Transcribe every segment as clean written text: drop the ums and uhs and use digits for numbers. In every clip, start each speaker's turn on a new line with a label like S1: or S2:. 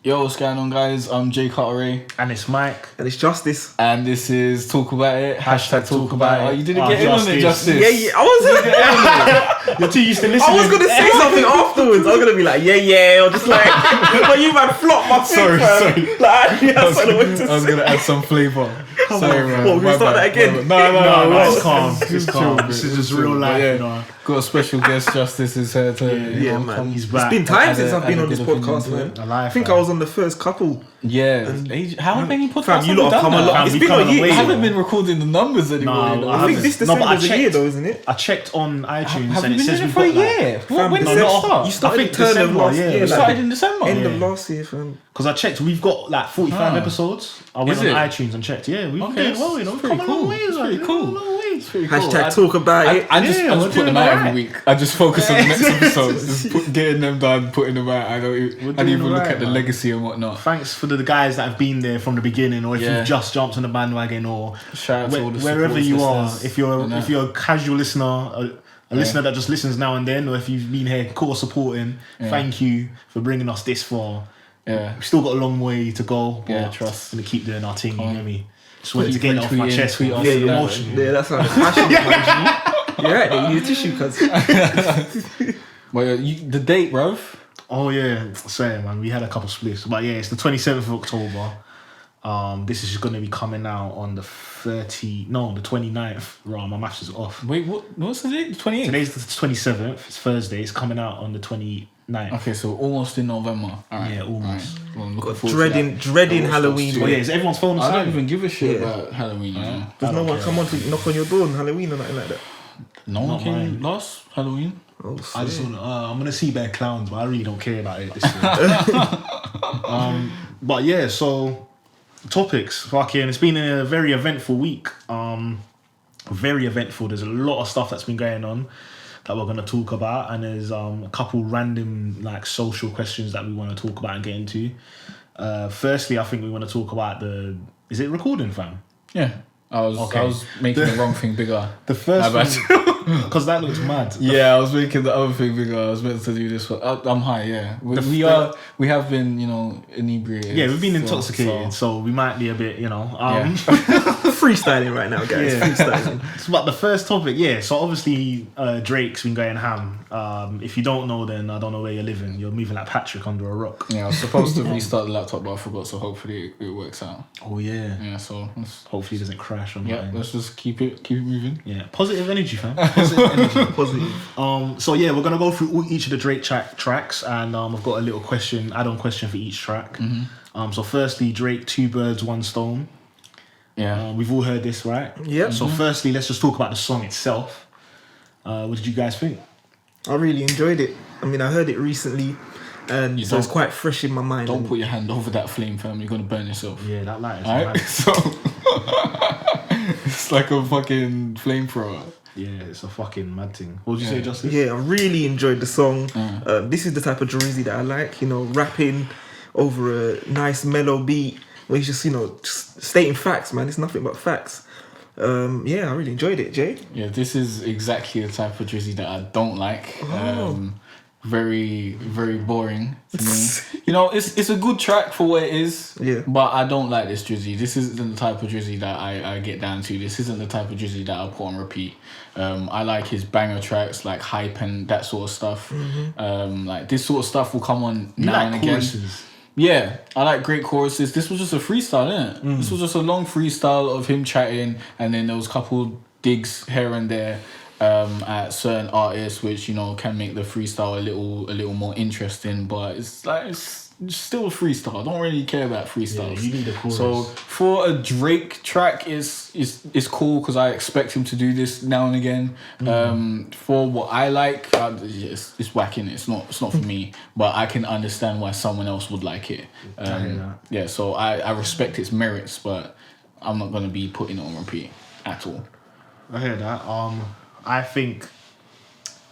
S1: Yo, what's going on, guys? I'm Jay Cartere.
S2: And it's Mike.
S3: And it's Justice.
S1: And this is Talk About It. Hashtag Talk About It. Oh, you didn't get in on it, Justice.
S3: Yeah. I wasn't.
S2: You're too used to listening.
S3: I was going to say something afterwards. I was going to be like, or just like, but you man flopped my thing,
S1: Sorry.
S3: Like,
S1: I was going to add some flavour. Sorry, man.
S3: What, we're going to start that again?
S1: No,
S2: it's calm. It's calm.
S1: Chill,
S2: This is just real life,
S1: yeah.
S2: you know.
S1: Got a special guest, Justice is here to
S3: Man.
S2: He's back.
S3: It's been time since I've been on this
S1: Add a good
S3: podcast,
S1: opinion
S3: man.
S2: Alive,
S3: I think
S2: fam.
S3: I was on the first couple.
S1: Yeah. How many podcasts
S3: Fam, you
S1: have we
S3: lot have
S1: done
S3: come a
S1: now?
S3: lot. It's
S2: We've
S3: been
S2: come
S3: a
S2: a
S3: year.
S2: way.
S1: I haven't been recording the numbers anymore.
S2: No,
S1: you know?
S3: I think this
S2: No, but
S3: December
S2: I
S3: was a year
S2: checked.
S3: though, isn't it?
S2: I checked on iTunes
S1: Have
S2: and
S1: you
S2: it
S1: been
S2: says
S1: in it
S2: we've
S1: for a
S2: got
S1: year?
S3: Fam,
S1: When did
S3: December-
S1: it start?
S3: You started
S2: I think
S3: turn of
S2: December,
S3: last
S2: yeah.
S3: year.
S2: We
S1: We
S3: like,
S1: started in December.
S3: end of last year, fam.
S2: Because I checked, we've got like 45 episodes. I went
S1: Is
S2: on
S1: it?
S2: iTunes and checked. Yeah, we've been doing well, you know.
S1: It's pretty
S2: Come a long
S1: cool.
S2: way,
S1: It's
S2: like,
S1: pretty
S2: you
S1: cool.
S2: know, a long way.
S1: It's pretty cool.
S3: Hashtag talk about it.
S1: I just
S2: we're
S1: put them
S2: doing
S1: out
S2: alright.
S1: every week. I just focus on the next episodes. Just getting them done, putting them out. I don't
S2: doing
S1: even look
S2: alright,
S1: at the
S2: man.
S1: legacy and whatnot.
S2: Thanks for the guys that have been there from the beginning, or if
S1: Yeah.
S2: you've just jumped on the bandwagon, or
S1: Shout out to all the
S2: wherever
S1: supporters,
S2: you are.
S1: listeners,
S2: If you're
S1: and that.
S2: if you're a casual listener, a listener that just listens now and then, or if you've been here core supporting, thank you for bringing us this far.
S1: Yeah.
S2: We've still got a long way to go. But
S1: Yeah, trust.
S2: Gonna keep doing our thing. You
S1: on.
S2: hear me? Just wanted to get it off my
S1: Retweeting,
S2: chest.
S1: tweet
S2: man.
S1: us.
S2: Feel
S1: Yeah,
S2: emotional.
S3: Yeah, that's how passionate, man. You're right, you need a tissue, cuz.
S1: Well, the date, bruv.
S2: Oh yeah, sorry man, we had a couple splits, but yeah, it's the 27th of October. This is going to be coming out on the 29th. Right, my maths is off.
S1: Wait, what's the date? The 28th?
S2: Today's the 27th. It's Thursday. It's coming out on the 29th.
S1: Okay, so almost in November. All right.
S2: Yeah, almost.
S1: All right. Well, I'm looking forward to that.
S3: Dreading Halloween.
S2: Oh yeah, is everyone's phone
S1: I don't
S2: asleep?
S1: even give a shit
S3: Yeah.
S1: about Halloween. You know?
S3: Does no
S2: don't
S3: one
S2: care.
S3: come on to knock on your door on Halloween or nothing like that?
S1: No one
S2: Not
S1: came
S2: mine.
S1: last Halloween.
S3: Oh,
S2: I just
S3: sweet.
S2: want I'm gonna see bare clowns, but I really don't care about it this year. But yeah, so topics. Fucking, it's been a very eventful week. Very eventful. There's a lot of stuff that's been going on that we're gonna talk about, and there's a couple random like social questions that we want to talk about and get into. Firstly, I think we want to talk about is it recording, fam?
S1: Yeah. I was making the wrong thing bigger.
S2: The first
S1: My
S2: one, because that looks mad.
S1: Yeah, I was making the other thing bigger. I was meant to do this one. I'm high, yeah. We have been, inebriated.
S2: Yeah, we've been
S1: so-
S2: intoxicated, so we might be a bit,
S1: Yeah.
S3: Freestyling right now, guys.
S2: Yeah.
S3: Freestyling.
S2: But the first topic, so obviously Drake's been going ham. If you don't know, then I don't know where you're living. You're moving like Patrick under a rock.
S1: Yeah, I was supposed to restart the laptop, but I forgot, so hopefully it works out.
S2: Oh yeah.
S1: Yeah, so
S2: Hopefully it doesn't crash on
S1: yeah,
S2: mine.
S1: let's just keep it moving.
S2: Yeah, positive energy, fam. Positive energy.
S3: Positive.
S2: So yeah, we're gonna go through each of the Drake tracks, and I've got a little add-on question for each track. So firstly, Drake, 2 birds, 1 stone.
S1: Yeah.
S2: We've all heard this, right?
S3: Yep.
S2: So firstly, let's just talk about the song itself. What did you guys think?
S3: I really enjoyed it. I mean, I heard it recently, and so it's quite fresh in my mind.
S1: Don't
S3: and
S1: put your hand over that flame, fam. You're gonna burn yourself.
S2: Yeah, that light is
S1: Alright?
S2: mad.
S1: So it's like a fucking flamethrower.
S2: Yeah, it's a fucking mad thing. What did you say, Justice?
S3: Yeah, I really enjoyed the song. This is the type of Drizzy that I like, rapping over a nice mellow beat where he's just, just stating facts, man. It's nothing but facts. Yeah, I really enjoyed it, Jay.
S1: Yeah, this is exactly the type of Drizzy that I don't like. Very, very boring to me. It's a good track for what it is.
S3: Yeah.
S1: But I don't like this Drizzy. This isn't the type of Drizzy that I get down to. This isn't the type of Drizzy that I put on repeat. I like his banger tracks, like Hype and that sort of stuff. Like this sort of stuff will come on now and again.
S2: Choruses.
S1: Yeah, I like great choruses. This was just a freestyle, innit? This was just a long freestyle of him chatting, and then there was a couple digs here and there at certain artists, which can make the freestyle a little more interesting. But it's still a freestyle. I don't really care about freestyles.
S2: Yeah, you need a chorus.
S1: So for a Drake track, it's cool because I expect him to do this now and again. For what I like, it's whacking. It's not for me, but I can understand why someone else would like it.
S2: I hear that.
S1: Yeah, so I respect its merits, but I'm not gonna be putting it on repeat at all.
S2: I hear that. I think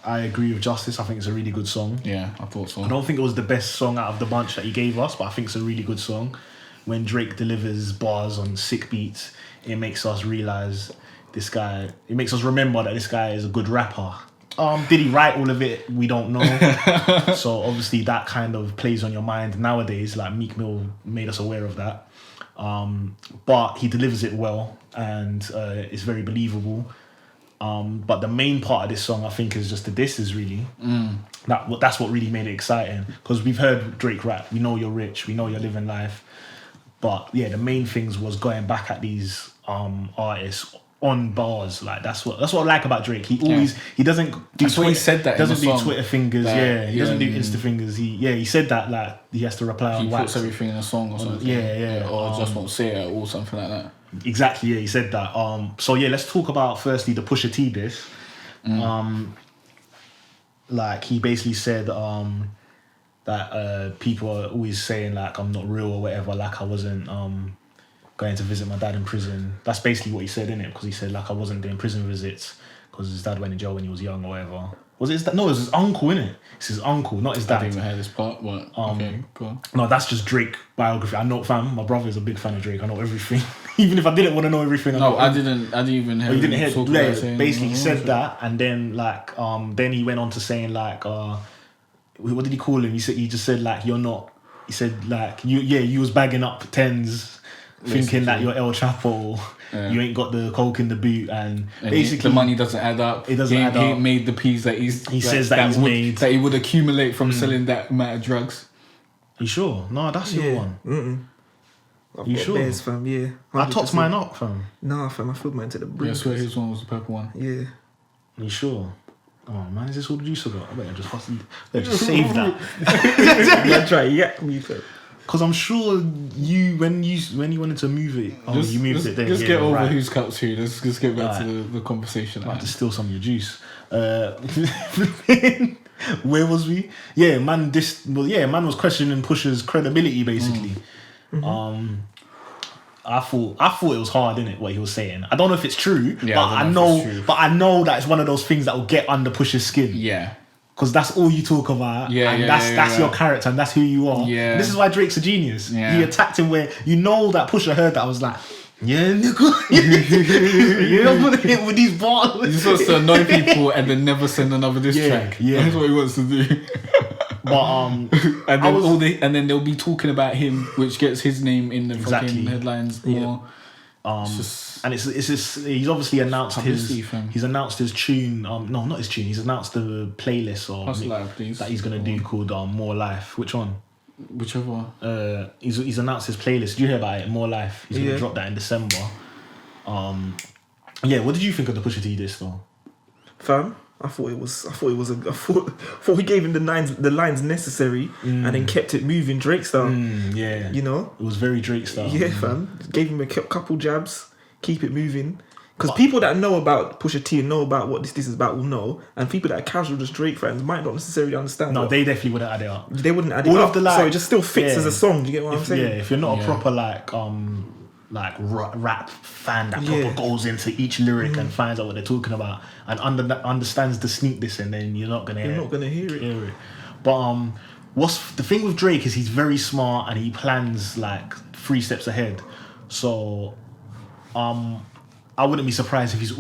S2: I agree with Justice. I think it's a really good song.
S1: Yeah, I thought so.
S2: I don't think it was the best song out of the bunch that he gave us, but I think it's a really good song. When Drake delivers bars on sick beats, it makes us realize this guy. It makes us remember that this guy is a good rapper Did he write all of it? We don't know. So obviously that kind of plays on your mind nowadays. Like Meek Mill made us aware of that. But he delivers it well, and it's very believable. But the main part of this song, I think, is just the disses, really. That's what really made it exciting. Because we've heard Drake rap. We know you're rich. We know you're living life. But yeah, the main things was going back at these artists on bars. Like that's what I like about Drake. He doesn't do
S1: Twitter. He said that
S2: doesn't
S1: in the
S2: do
S1: song.
S2: Twitter fingers.
S1: Like,
S2: He doesn't do Insta fingers. He said that like he has to reply on
S1: He
S2: wax.
S1: puts everything in a song or something. Or just won't say it or something like that.
S2: Exactly, yeah, he said that. So yeah, let's talk about firstly the Pusha T diss. Like he basically said that people are always saying like I'm not real or whatever, like I wasn't going to visit my dad in prison. That's basically what he said, innit? Because he said like I wasn't doing prison visits because his dad went in jail when he was young or whatever. Was it his dad? No, it was his uncle, innit? It's his uncle, not his dad.
S1: I didn't even hear this part, but okay, go on.
S2: No, that's just Drake biography. I know, fam. My brother is a big fan of Drake. I know everything. Even if I didn't want to know everything.
S1: I didn't even hear.
S2: You didn't hear.
S1: talk
S2: Yeah,
S1: about saying,
S2: basically, he said that, and then like, then he went on to saying like, what did he call him? He just said like, you're not. He said like, you was bagging up tens, thinking that you're El Chapo.
S1: Yeah.
S2: You ain't got the coke in the boot, and
S1: the
S2: basically
S1: money doesn't add up.
S2: It doesn't add
S1: He
S2: up.
S1: ain't made the peas that he's.
S2: He says that he's made.
S1: That he would accumulate from selling that amount of drugs.
S2: You sure? No, that's your one. You sure?
S3: Bears, fam, yeah. 100%.
S2: I topped mine up, fam.
S3: Nah, fam, I filled mine to the brim.
S1: Yeah, I swear his one was the purple one.
S3: Yeah.
S2: You sure? Oh man, is this all the juice I got? I better just save that.
S3: Yeah, try. Yeah, me too.
S2: Because I'm sure when you wanted to move it, you moved it there.
S1: Just
S2: yeah,
S1: get over
S2: right.
S1: who's cups who. Let's just get back
S2: Right.
S1: to the conversation.
S2: I have to steal some of your juice. Where was we? Yeah, man. Man was questioning Pusha's credibility basically. I thought it was hard, innit, what he was saying. I don't know if it's true,
S1: Yeah,
S2: but
S1: I don't know if it's true.
S2: But I know that it's one of those things that will get under Pusha's skin.
S1: Yeah.
S2: Because that's all you talk about, and that's your character, and that's who you are.
S1: Yeah.
S2: And this is why Drake's a genius.
S1: Yeah.
S2: He attacked him where you know that Pusha heard that. I was like, yeah, nigga, you're not gonna hit with these bars.
S1: He's supposed to annoy people and then never send another diss track.
S2: Yeah.
S1: That's what he wants to do.
S2: But
S1: and then they'll be talking about him, which gets his name in the fucking headlines more.
S2: And it's he's obviously announced he's announced his tune. No, not his tune. He's announced the playlist that he's gonna do called More Life. Which one?
S1: Whichever one.
S2: He's announced his playlist. Did you hear about it? More Life. He's gonna drop that in December. Yeah. What did you think of the Pusha T diss though?
S3: Fam, I thought he gave him the lines necessary and then kept it moving Drake style.
S2: Yeah.
S3: You know?
S2: It was very Drake style.
S3: Yeah, fam. Gave him a couple jabs, keep it moving. Because people that know about Pusha T and know about what this is about will know, and people that are casual just Drake fans might not necessarily understand.
S2: No, they definitely wouldn't add it up.
S3: They wouldn't add it
S2: All
S3: up.
S2: of the,
S3: So it just still fits as a song. Do you get what I'm saying?
S2: Yeah, if you're not a proper rap fan that proper goes into each lyric and finds out what they're talking about and understands the sneak this, and then you're not gonna hear it. But what's the thing with Drake is he's very smart and he plans like 3 steps ahead. So I wouldn't be surprised if he's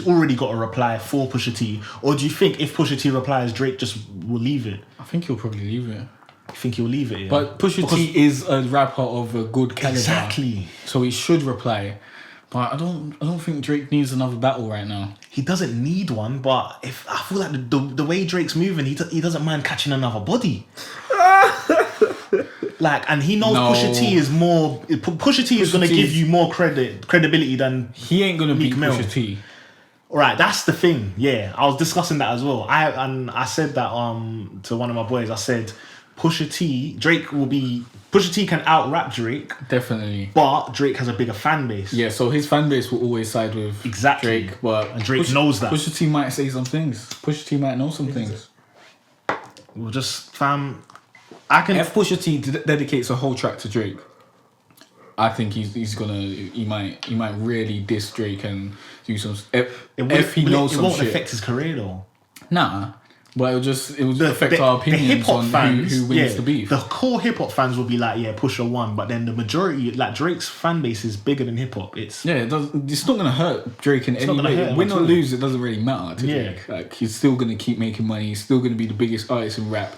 S2: already got a reply for Pusha T. Or do you think if Pusha T replies, Drake just will leave it?
S1: I think he'll probably leave it.
S2: You think he'll leave it? Yeah?
S1: But Pusha T is a rapper of a good caliber.
S2: Exactly.
S1: So he should reply. But I don't think Drake needs another battle right now.
S2: He doesn't need one, but if I feel like the way Drake's moving, he doesn't mind catching another body. Like, and he knows Pusha T is more. Pusha T is going to give you more credibility than
S1: he ain't going to beat
S2: Mill.
S1: Pusha T.
S2: Right, that's the thing. Yeah, I was discussing that as well. I said that to one of my boys. I said Pusha T can out rap Drake.
S1: Definitely.
S2: But Drake has a bigger fan base.
S1: Yeah, so his fan base will always side with Drake. But
S2: and Drake knows that.
S1: Pusha T might say some things. Pusha T might know some things.
S2: Well, just fam.
S1: If Pusha T dedicates a whole track to Drake, I think he might really diss Drake and do some. If he knows some shit,
S2: it won't affect his career though.
S1: Nah, But it would affect our opinions on who wins the beef.
S2: The core hip hop fans will be like, yeah, Pusha won, but then the majority, like Drake's fan base is bigger than hip hop. It's
S1: not gonna hurt Drake in any way. Win or lose, it doesn't really matter to Drake. Like he's still gonna keep making money. He's still gonna be the biggest artist in rap.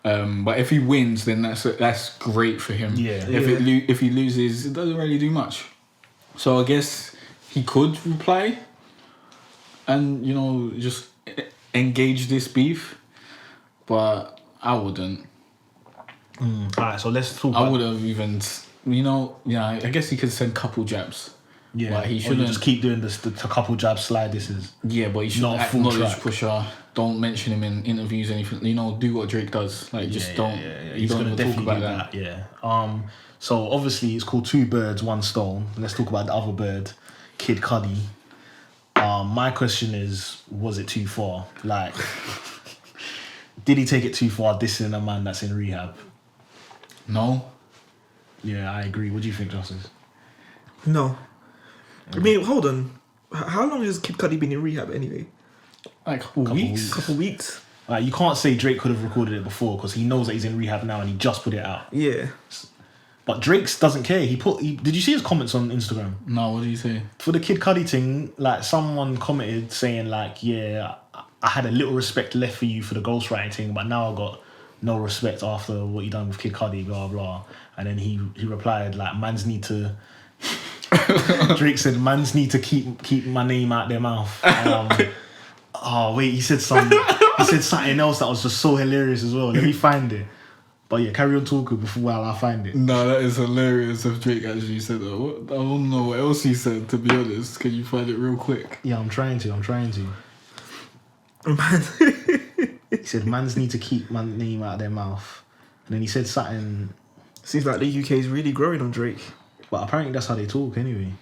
S1: But if he wins, then that's great for him.
S2: Yeah.
S1: If he loses, it doesn't really do much. So I guess he could reply, and just engage this beef, but I wouldn't.
S2: Alright, so let's talk.
S1: I would have even, I guess he could send couple jabs.
S2: Yeah,
S1: but he shouldn't
S2: just keep doing this. The couple jab slide. This is
S1: but he shouldn't acknowledge Pusha. Don't mention him in interviews. Anything. Do what Drake does. Like just don't.
S2: He's
S1: don't
S2: gonna
S1: talk about
S2: that. Yeah. So obviously it's called Two Birds, One Stone. Let's talk about the other bird, Kid Cudi. My question is, was it too far? Like, did he take it too far dissing a man that's in rehab?
S1: No.
S2: Yeah, I agree. What do you think, Justice?
S3: No. I mean, hold on. How long has Kid Cudi been in rehab anyway?
S1: Like couple weeks.
S2: Like, you can't say Drake could have recorded it before because he knows that he's in rehab now and he just put it out.
S3: Yeah.
S2: But Drake doesn't care. Did you see his comments on Instagram?
S1: No, what did he say?
S2: For the Kid Cudi thing, like someone commented saying like, yeah, I had a little respect left for you for the ghostwriting thing, but now I got no respect after what you done with Kid Cudi, blah blah. And then he replied like, mans need to. Drake said, mans need to keep my name out their mouth. Oh wait, he said something else that was just so hilarious as well. Let me find it. But yeah, carry on talking while I find it.
S1: No, that is hilarious if Drake actually said that. I don't know what else he said, to be honest. Can you find it real quick?
S2: Yeah, I'm trying to.
S3: Man.
S2: He said, mans need to keep my name out of their mouth. And then he said something...
S3: Seems like the UK is really growing on Drake.
S2: But apparently that's how they talk anyway.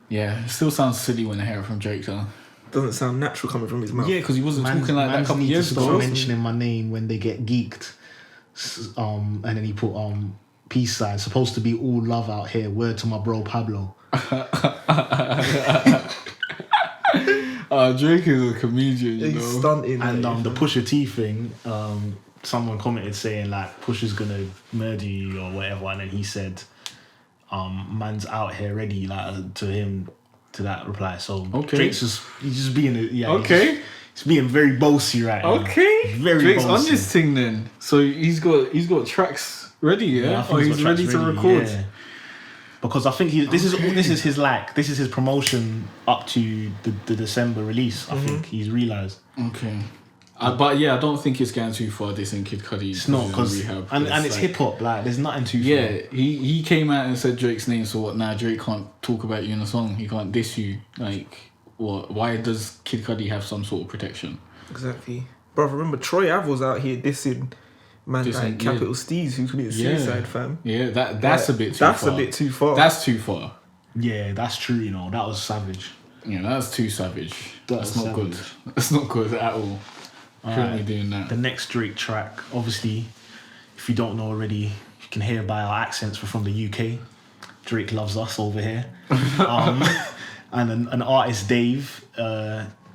S1: Yeah, it still sounds silly when I hear it from Drake, though.
S3: Doesn't sound natural coming from his mouth.
S1: Yeah, because he wasn't talking like that a couple years ago.
S2: Stop mentioning my name when they get geeked. And then he put peace sign, supposed to be all love out here, word to my bro Pablo.
S1: Drake is a comedian,
S3: He's stunting.
S2: And the Pusha T thing, someone commented saying like Pusha's gonna murder you or whatever, and then he said man's out here ready, like to him, to that reply. So Drake's he's being he's being very bossy right now. Very
S1: Drake's
S2: bossy.
S1: on this thing then. So he's got tracks ready, yeah?
S2: Or
S1: he's ready to record.
S2: Yeah. Because I think this is his promotion up to the December release. I think he's realised.
S1: Okay. But yeah, I don't think it's going too far. This in Kid Cudi.
S2: It's not because and it's hip hop. Like there's nothing too far.
S1: Yeah, he came out and said Drake's name. So what? Now Drake can't talk about you in a song. He can't diss you. Like what? Why does Kid Cudi have some sort of protection?
S3: Exactly, bro. Remember Troy Ave was out here dissing like Capital Steez who committed suicide, fam.
S1: Yeah, that's a bit too far.
S3: That's a bit too far.
S1: That's too far.
S2: Yeah, that's true. That was savage.
S1: Yeah, that's too savage. That's not
S2: savage.
S1: good. That's not good at all. Shouldn't be doing that.
S2: The next Drake track, obviously, if you don't know already, you can hear by our accents we're from the UK. Drake loves us over here. And an artist, Dave,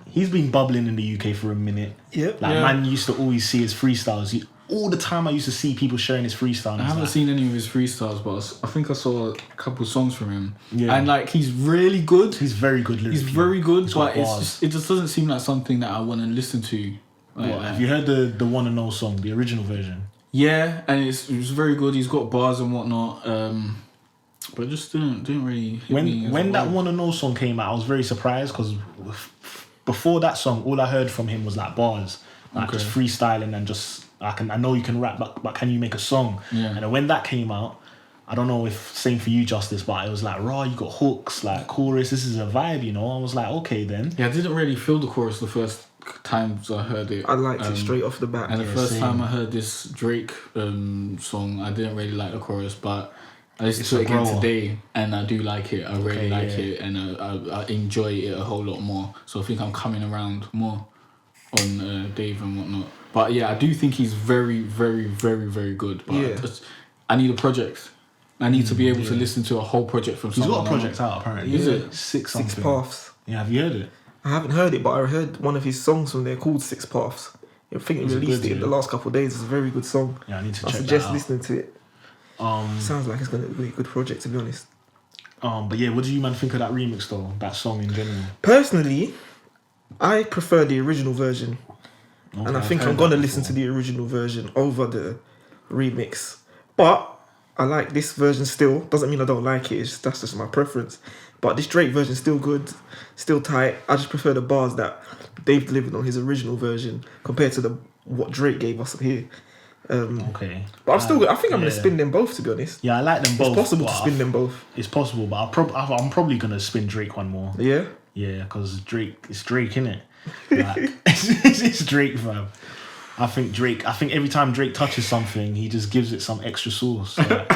S2: he's been bubbling in the UK for a minute.
S3: Yep.
S2: Man used to always see his freestyles. All the time I used to see people sharing his freestyle.
S1: I haven't seen any of his freestyles, but I think I saw a couple songs from him.
S2: Yeah.
S1: And he's really good.
S2: He's very good lyrically.
S1: He's very good, but it just doesn't seem like something that I want to listen to.
S2: Have you heard the Wanna Know song, the original version?
S1: Yeah, and it's very good. He's got bars and whatnot. But it just didn't really hit me.
S2: When that Wanna Know song came out, I was very surprised because before that song, all I heard from him was like bars, just freestyling and just I know you can rap, but can you make a song?
S1: Yeah.
S2: And then when that came out, I don't know if same for you, Justice, but it was like raw. You got hooks, like chorus. This is a vibe, I was like, okay then.
S1: Yeah, I didn't really feel the chorus the first times I heard it.
S3: I liked it straight off the bat.
S1: And the first time I heard this Drake song, I didn't really like the chorus, but I listened to it again today, and I do like it. I really like it, and I enjoy it a whole lot more. So I think I'm coming around more on Dave and whatnot. But yeah, I do think he's very, very, very, very good. But I need a project. I need to be able to listen to a whole project from someone.
S2: He's got a project out apparently.
S1: Is it?
S2: Six
S3: Paths.
S2: Yeah, have you heard it?
S3: I haven't heard it, but I heard one of his songs from there called Six Paths. I think he
S2: Is it
S3: released
S2: good,
S3: it in the
S2: yeah?
S3: last couple of days. It's a very good song.
S2: Yeah, I need to
S3: I
S2: check
S3: suggest
S2: that out.
S3: listening to it. Sounds like it's gonna be a good project, to be honest.
S2: But yeah, what do you man think of that remix though? That song in general.
S3: Personally, I prefer the original version, and I
S2: Okay,
S3: think
S2: I've
S3: I'm
S2: heard
S3: gonna
S2: that
S3: listen to
S2: before.
S3: the original version over the remix. But I like this version still. Doesn't mean I don't like it. That's just my preference. But this Drake version is still good, still tight. I just prefer the bars that Dave delivered on his original version compared to what Drake gave us here.
S2: Okay.
S3: But I think I'm gonna
S2: yeah.
S3: spin them both, to be honest.
S2: Yeah, I like them both.
S3: It's possible to
S2: but
S3: spin them both.
S2: It's possible, but I'm probably gonna spin Drake one more.
S3: Yeah.
S2: Yeah, because it's Drake, innit? Like, it's Drake, fam. I think every time Drake touches something, he just gives it some extra sauce. Like,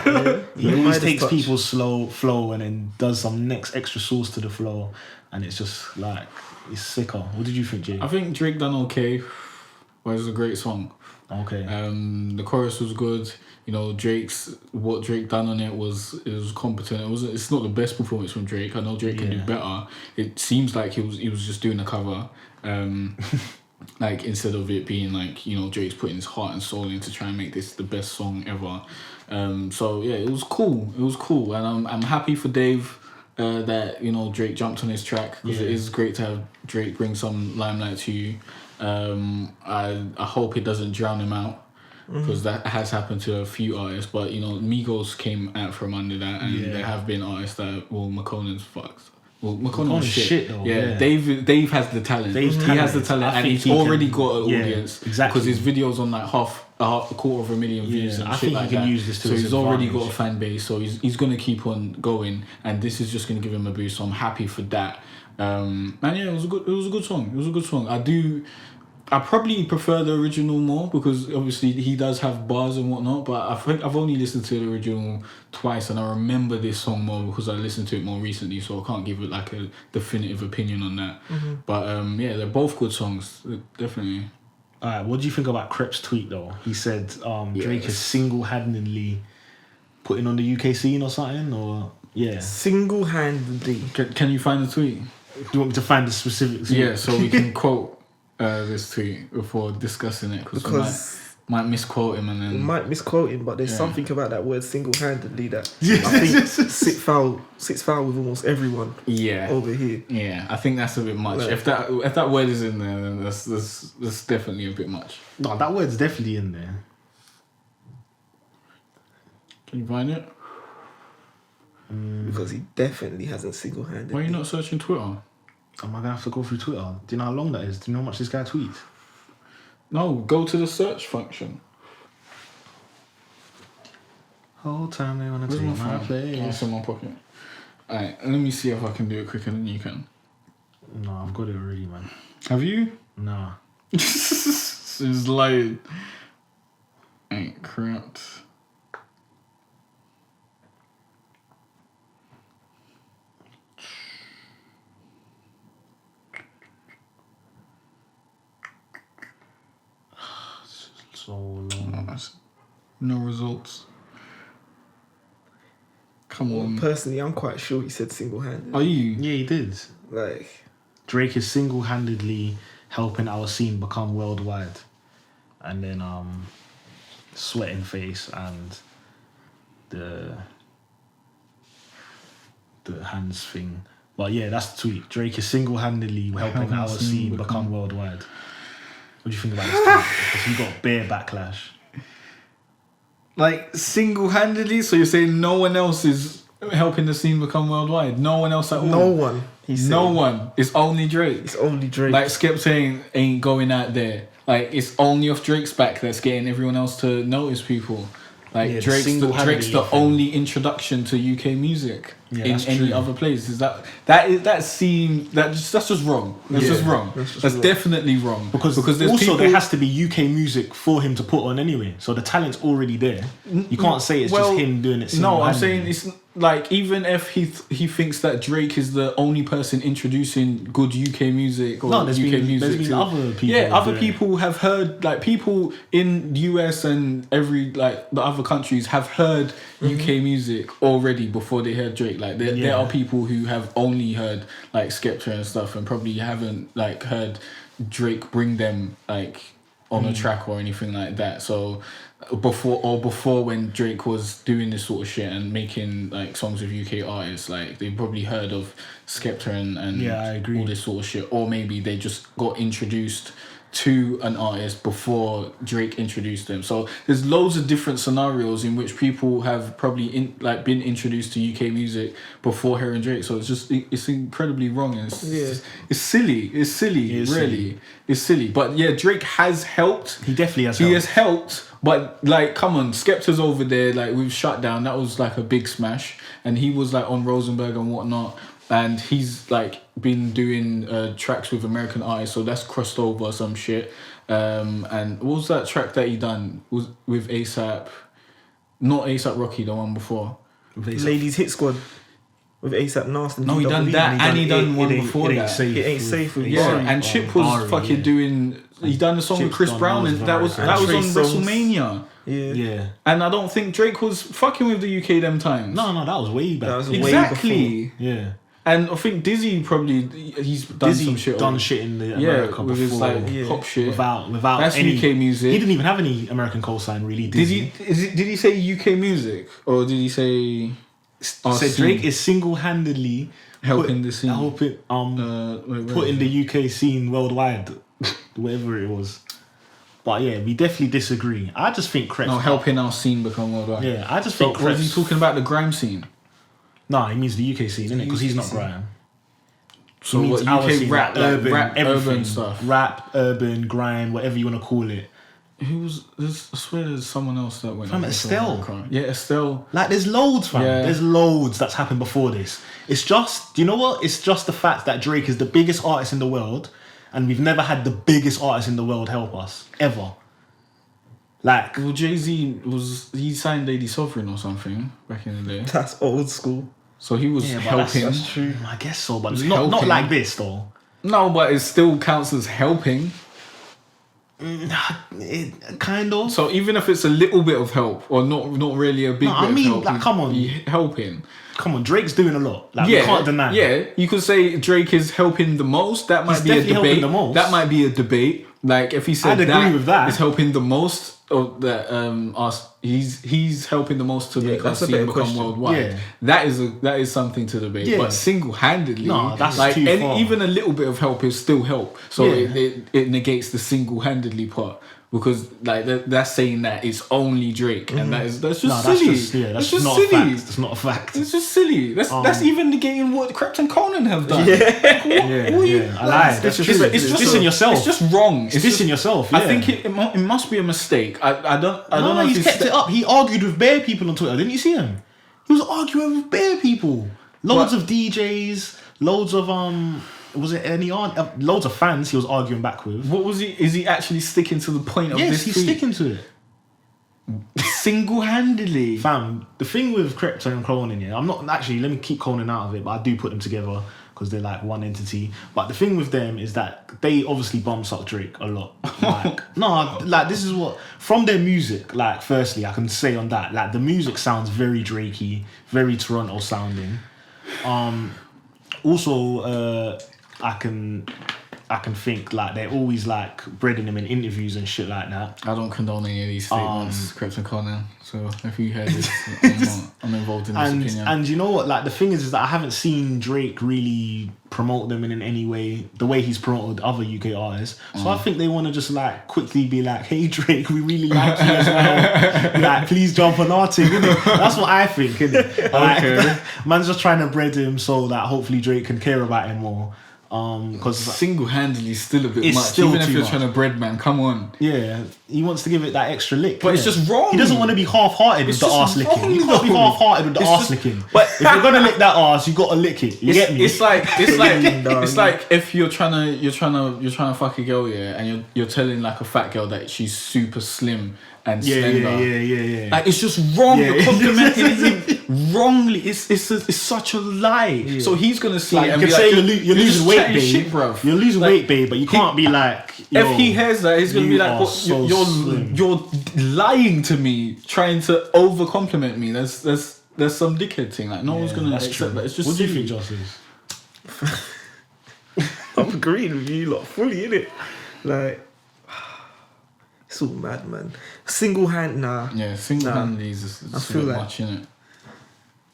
S2: he always
S3: Midas
S2: takes
S3: touch.
S2: people's slow flow and then does some next extra sauce to the flow, and it's just like it's sicker. What did you think, Jay?
S1: I think Drake done okay. But it was a great song.
S2: Okay.
S1: The chorus was good. You know, what Drake done on it was competent. It's not the best performance from Drake. I know Drake can do
S2: Yeah.
S1: better. It seems like he was just doing a cover. Like instead of it being like, you know, Drake's putting his heart and soul in to try and make this the best song ever. So yeah, it was cool. It was cool, and I'm happy for Dave that, you know, Drake jumped on his track, because it is great to have Drake bring some limelight to you. I hope it doesn't drown him out, because that has happened to a few artists. But you know, Migos came out from under that, and there have been artists that McConaughey's fucked. Well, McConaughey's shit
S2: though.
S1: Yeah, Dave has the talent.
S2: Dave's
S1: He has the
S2: talented.
S1: talent,
S2: I
S1: and
S2: think
S1: he's
S2: he
S1: already
S2: can-
S1: got an
S2: yeah,
S1: audience.
S2: exactly.
S1: Because his videos on like a quarter of a million views and
S2: I
S1: shit
S2: think
S1: like
S2: he can
S1: that.
S2: use this to
S1: so
S2: his
S1: he's already got a
S2: advantage.
S1: fan base. So he's gonna keep on going, and this is just gonna give him a boost. So I'm happy for that. And yeah, it was a good song. I probably prefer the original more, because obviously he does have bars and whatnot, but I think I've only listened to the original twice, and I remember this song more because I listened to it more recently, so I can't give it like a definitive opinion on that. But yeah, they're both good songs, definitely.
S2: Alright, what do you think about Crep's tweet though? He said Drake is single-handedly putting on the UK scene or something, or yeah.
S3: Single-handedly.
S1: Can you find the tweet?
S2: Do you want me to find the specifics?
S1: Yeah, so we can quote this tweet before discussing it, because we might misquote him, and
S3: We
S1: then
S3: might misquote him, but there's
S1: Yeah.
S3: something about that word single-handedly that I think sits foul with almost everyone
S1: yeah.
S3: over here.
S1: Yeah, I think that's a bit much.
S3: Like-
S1: If that word is in there, then that's definitely a bit much.
S2: No, that word's definitely in there.
S1: Can you find it?
S3: Because he definitely hasn't single-handedly.
S1: Why are you not searching Twitter?
S2: Am I gonna have to go through Twitter? Do you know how long that is? Do you know how much this guy tweets?
S1: No, go to the search function.
S2: Whole time they wanna
S1: Where's
S2: take
S1: my
S2: my
S1: phone?
S2: place.
S1: Oh, it's in my pocket. Alright, let me see if I can do it quicker than you can.
S2: No, I've got it already, man.
S1: Have you?
S2: Nah.
S1: It's like ain't cramped.
S2: So long.
S1: No results. Come on.
S3: Personally, I'm quite sure he said single-handed.
S1: Are you?
S2: Yeah, he did.
S3: Like,
S2: Drake is single-handedly helping our scene become worldwide. And then Sweating Face and the hands thing. But yeah, that's the tweet. Drake is single-handedly helping our scene become worldwide. What do you think about this tweet? Because he got bare backlash.
S1: Like single-handedly, so you're saying no one else is helping the scene become worldwide? No one else at all?
S3: no one. He's
S1: No
S3: saying.
S1: one. It's only Drake.
S3: It's only Drake.
S1: Like Skip saying ain't going out there. Like it's only off Drake's back that's getting everyone else to notice people. Like
S2: Yeah, the
S1: Drake's the
S2: single-handedly thing.
S1: only introduction to UK music
S2: Yeah,
S1: in
S2: that's
S1: any
S2: true.
S1: other place. That's just wrong. That's
S3: Yeah,
S1: just wrong.
S3: that's just
S1: That's
S3: wrong.
S1: definitely wrong.
S2: Because
S1: there's
S2: also
S1: people,
S2: there has to be UK music for him to put on anyway. So the talent's already there. You can't say it's just him doing it.
S1: No, I'm
S2: single-handedly.
S1: saying it's like even if he thinks that Drake is the only person introducing good UK music or
S2: No, there's
S1: UK
S2: been-
S1: music.
S2: there's been
S1: to-
S2: other people
S1: Yeah, other
S2: doing it.
S1: people have heard, like people in US and every like the other countries have heard UK music already before they heard Drake. Like there
S2: Yeah.
S1: are people who have only heard like Skepta and stuff and probably haven't like heard Drake bring them like on a track or anything like that. So before when Drake was doing this sort of shit and making like songs with UK artists, like they probably heard of Skepta and
S2: I agree.
S1: all this sort of shit, or maybe they just got introduced to an artist before Drake introduced them. So there's loads of different scenarios in which people have probably been introduced to UK music before hearing Drake. So it's incredibly wrong, and it's silly. It's silly. It's silly. But yeah, Drake has helped.
S2: He definitely has.
S1: He has helped. But like, come on, Skepta's over there. Like, we've shut down. That was like a big smash, and he was like on Rosenberg and whatnot. And he's like been doing tracks with American artists, so that's crossed over some shit. And what was that track that he done was with ASAP? Not ASAP Rocky, the one before.
S3: Ladies Hit Squad with ASAP Nasty.
S1: No, he done that, and he done one before that.
S3: It ain't safe with
S1: yeah, and Chip was fucking doing. He done the song with Chris Brown, and that was on WrestleMania.
S2: Yeah.
S1: And I don't think Drake was fucking with the UK them times.
S2: No, that was way back.
S3: That was
S1: exactly.
S3: way before.
S2: Yeah.
S1: And I think Dizzy probably he's done some shit.
S2: Done shit in the America
S1: with
S2: before,
S1: his like pop shit
S2: without
S1: that's
S2: any
S1: UK music.
S2: He didn't even have any American cosign really. Did
S1: he say UK music or did he say?
S2: Said Drake is single-handedly
S1: helping the scene,
S2: putting the UK scene worldwide, whatever it was. But yeah, we definitely disagree. I just think Krebs.
S1: No, helping our scene become worldwide.
S2: Yeah, I just think
S1: Krebs. Was he talking about the grime scene?
S2: No, he means the UK scene, innit? Because he's not grime.
S1: So he means
S2: what, UK
S1: scene, rap,
S2: urban,
S1: urban stuff.
S2: Rap, urban, grime, whatever you want to call it.
S1: I swear there's someone else that went.
S2: From Estelle.
S1: Yeah, Estelle.
S2: Like, there's loads, fam. Yeah. There's loads that's happened before this. It's just, you know what? It's just the fact that Drake is the biggest artist in the world, and we've never had the biggest artist in the world help us ever. Like,
S1: well, Jay-Z he signed Lady Sovereign or something back in the day.
S3: That's old school.
S1: So he was helping.
S2: That's true. I guess so, but not like this though.
S1: No, but it still counts as helping.
S2: It kind of.
S1: So even if it's a little bit of help or not really a big bit of help,
S2: like, come on,
S1: helping.
S2: Come on, Drake's doing a lot. Like, we can't deny.
S1: Yeah, you could say Drake is helping the most. That might be a debate. That might be a debate. Like, if he said
S2: I'd agree with that.
S1: Is helping the most, or that us, he's helping the most to make our scene become worldwide.
S2: Yeah.
S1: That is something to debate.
S2: Yeah.
S1: But single-handedly,
S2: that's
S1: like
S2: too far.
S1: Even a little bit of help is still help. So it negates the single-handedly part. Because like that's saying that it's only Drake, and that's just silly.
S2: That's
S1: just
S2: not
S1: silly.
S2: a fact. It's not a fact.
S1: It's just silly. That's even negating what Krept and Conan have done.
S2: I lied. That's true. It's just dissing yourself.
S1: It's just wrong.
S2: It's dissing yourself. Yeah.
S1: I think it must be a mistake. I don't know.
S2: He's kept it up. He argued with bare people on Twitter. Didn't you see him? He was arguing with bare people. Loads of DJs. Loads of Was it any loads of fans he was arguing back with?
S1: What was he? Is he actually sticking to the point of this?
S2: Yes, he's sticking to it.
S1: Single-handedly.
S2: Fam, the thing with Krept and Conan, I'm not actually, let me keep Conan out of it, but I do put them together because they're like one entity. But the thing with them is that they obviously bum suck Drake a lot. Like, this is what, from their music, like, firstly, I can say on that, like, the music sounds very Drakey, very Toronto sounding. Also, I can think like they're always like breading him in interviews and shit like that.
S1: I don't condone any of these statements, Krept and Conan. So if you heard this, I'm involved in this opinion.
S2: And you know what? Like, the thing is that I haven't seen Drake really promote them in any way, the way he's promoted other UK artists. So I think they want to just like quickly be like, "Hey Drake, we really like you as well. Like, please jump on our team." Innit? That's what I think. Innit? Like, man's just trying to bread him so that hopefully Drake can care about him more. Because
S1: single-handedly still a bit much.
S2: Still
S1: even if you're
S2: much.
S1: trying to bread man, come on.
S2: Yeah, he wants to give it that extra lick.
S1: But it's just wrong.
S2: He doesn't want to be half-hearted with the arse licking. You can't be half-hearted with the arse licking.
S1: But
S2: if you're gonna lick that arse, you gotta lick it. You get me?
S1: It's like if you're trying to fuck a girl, and you're telling like a fat girl that she's super slim and slender.
S2: Yeah.
S1: Like, it's just wrong. You're complimenting him wrongly. It's such a lie. Yeah. So he's gonna see
S2: like,
S1: it and
S2: you
S1: be
S2: can say
S1: like,
S2: you're losing weight, babe.
S1: Shit, bruv.
S2: You're losing weight, babe, but you can't be like.
S1: If he hears that, he's gonna be like, "You're lying to me, trying to over compliment me." There's some dickhead thing. Like, no one's gonna accept that. It's just.
S2: What do you think, Justice?
S3: I'm agreeing with you lot fully, innit? Like, It's all mad, man. Single hand, nah.
S1: Yeah, single-handedly is
S3: I
S1: a
S3: feel
S1: bit
S3: like-
S1: much, innit?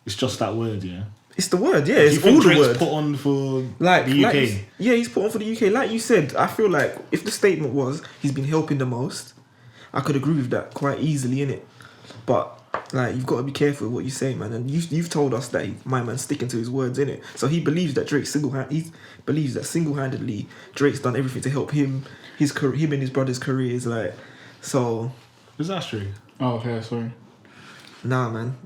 S2: It's just that word, yeah.
S3: It's the word, yeah.
S2: Do you
S3: It's
S2: think
S3: all the
S2: Drake's
S3: word.
S2: put on for
S3: Like
S2: the UK?
S3: yeah, he's put on for the UK. Like you said, I feel like if the statement was he's been helping the most, I could agree with that quite easily, innit? But like you've got to be careful with what you say, man. And you've told us that my man's sticking to his words, innit? So he believes that he believes that single-handedly Drake's done everything to help him, him and his brother's careers, like. So
S2: Is that true?
S1: Oh, okay, sorry.
S3: nah, man.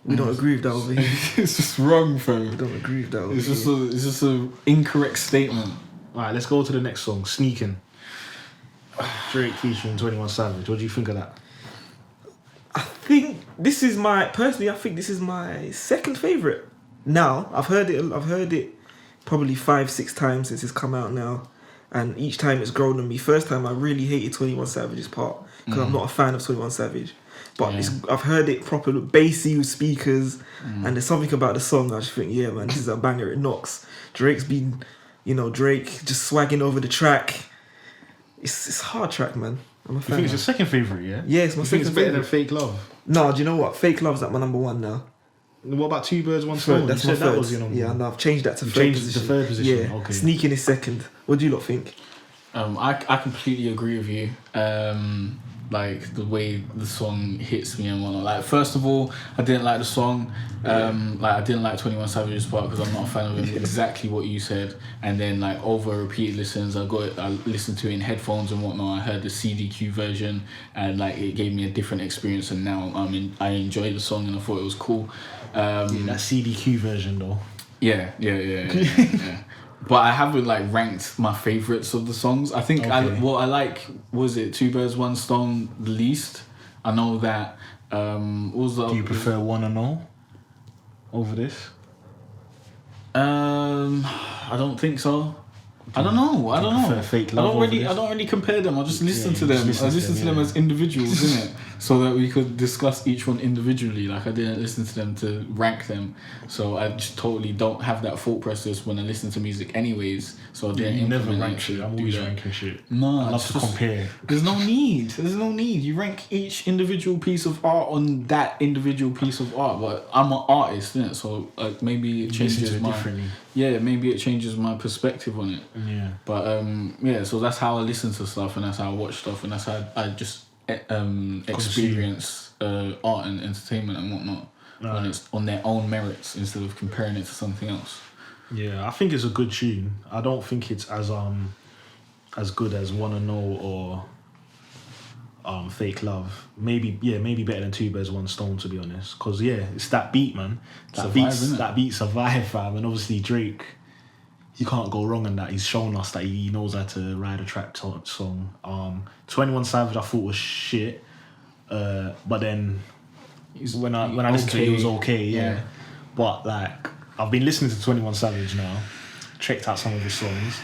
S3: We don't agree with that over here.
S1: It's just wrong, bro.
S3: We don't agree with that over
S1: It's
S3: here.
S1: just a incorrect statement.
S2: Alright, let's go to the next song, Sneaking. Drake featuring 21 Savage. What do you think of that?
S3: I think this is my second favourite. Now, I've heard it probably 5-6 times since it's come out now. And each time it's grown on me. First time I really hated 21 Savage's part because I'm not a fan of 21 Savage. But I've heard it proper, bassy with speakers, and there's something about the song I just think, yeah, man, this is a banger. It knocks. Drake's been, Drake just swagging over the track. It's a hard track, man. I'm a
S2: You
S3: fan.
S2: think it's your second favourite, yeah?
S3: Yeah, it's my
S2: You think it's
S3: second
S2: better than
S3: favourite.
S2: Fake Love?
S3: No, do you know what? Fake Love's at my number one now.
S2: What about Two Birds, One Stone?
S3: That's
S2: you
S3: my
S2: said that
S3: third.
S2: was your number
S3: Yeah,
S2: one.
S3: no, I've changed that to
S2: You
S3: third
S2: changed it to
S3: position.
S2: third position,
S3: Yeah,
S2: okay.
S3: Sneaking is second. What do you lot think?
S1: I completely agree with you. Like the way the song hits me and whatnot. Like first of all, I didn't like the song. Like I didn't like 21 Savage's part because I'm not a fan of him. Exactly what you said. And then like over repeated listens, I listened to it in headphones and whatnot. I heard the CDQ version and like it gave me a different experience. And now I enjoy the song and I thought it was cool.
S2: That CDQ version though.
S1: Yeah. But I haven't like ranked my favourites of the songs. I think what I like was it Two Birds One Stone the least. I know that. What was the?
S2: Do you prefer Wanna Know over this?
S1: I don't think so. I don't know. I don't
S2: prefer
S1: know.
S2: Fake
S1: I
S2: Love
S1: don't
S2: over
S1: really.
S2: this?
S1: I don't really compare them. I just listen
S2: Yeah,
S1: to
S2: you
S1: them.
S2: just
S1: I
S2: listen
S1: listen to them
S2: yeah.
S1: as individuals, innit? So that we could discuss each one individually. Like I didn't listen to them to rank them. So I just totally don't have that thought process when I listen to music, anyways. So I didn't.
S2: You never
S1: implement
S2: rank
S1: it
S2: shit.
S1: to
S2: I'm
S1: do
S2: always
S1: that.
S2: ranking shit.
S1: No,
S2: I love
S1: it's
S2: to
S1: just-
S2: compare.
S1: There's no need. There's no need. You rank each individual piece of art on that individual piece of art. But I'm an artist, innit? So like maybe it
S2: You listen
S1: changes
S2: to it
S1: my
S2: differently.
S1: yeah. Maybe it changes my perspective on it.
S2: Yeah.
S1: But yeah. So that's how I listen to stuff, and that's how I watch stuff, and that's how I just experience art and entertainment and whatnot. When it's on their own merits instead of comparing it to something else.
S2: Yeah, I think it's a good tune. I don't think it's as good as Wanna Know or Fake Love. Maybe better than Two Birds One Stone, to be honest. Cause yeah, it's that beat, man.
S1: It's a vibe, innit?
S2: That beat's a vibe, fam. And obviously Drake, you can't go wrong in that. He's shown us that he knows how to write a trap song. 21 Savage I thought was shit, but then when I listened to it, it was okay. Yeah. But like I've been listening to 21 Savage now, checked out some of his songs.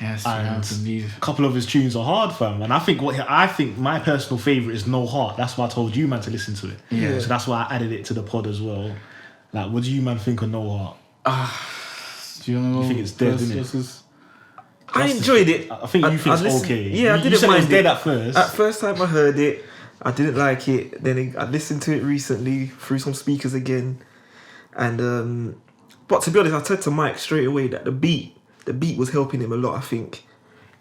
S1: Yes,
S2: And
S1: indeed.
S2: a couple of his tunes are hard, fam. And I think my personal favourite is No Heart. That's why I told you, man, to listen to it.
S1: Yeah.
S2: So that's why I added it to the pod as well. Like, what do you, man, think of No Heart?
S1: Do you know?
S2: You think it's dead, innit?
S3: I enjoyed it.
S2: I think you think it's okay.
S3: Yeah, I
S2: You
S3: didn't
S2: said it was
S3: mind
S2: dead
S3: it.
S2: at first.
S3: At first time I heard it, I didn't like it. Then I listened to it recently through some speakers again, and but to be honest, I said to Mike straight away that the beat was helping him a lot. I think,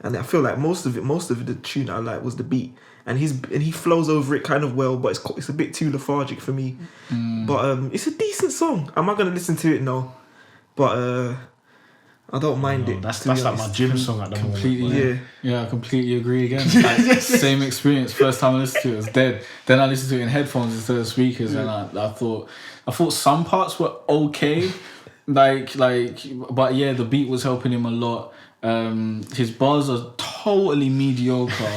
S3: and I feel like most of the tune I like was the beat, and he flows over it kind of well, but it's a bit too lethargic for me. But it's a decent song. Am I gonna listen to it? No, but I don't mind it.
S2: That's
S3: to be
S2: like my
S3: honest.
S2: gym song at the moment.
S1: Completely, yeah, I completely agree again. Like, same experience. First time I listened to it, it was dead. Then I listened to it in headphones instead of speakers, and I thought some parts were okay, like, but yeah, the beat was helping him a lot. His bars are totally mediocre.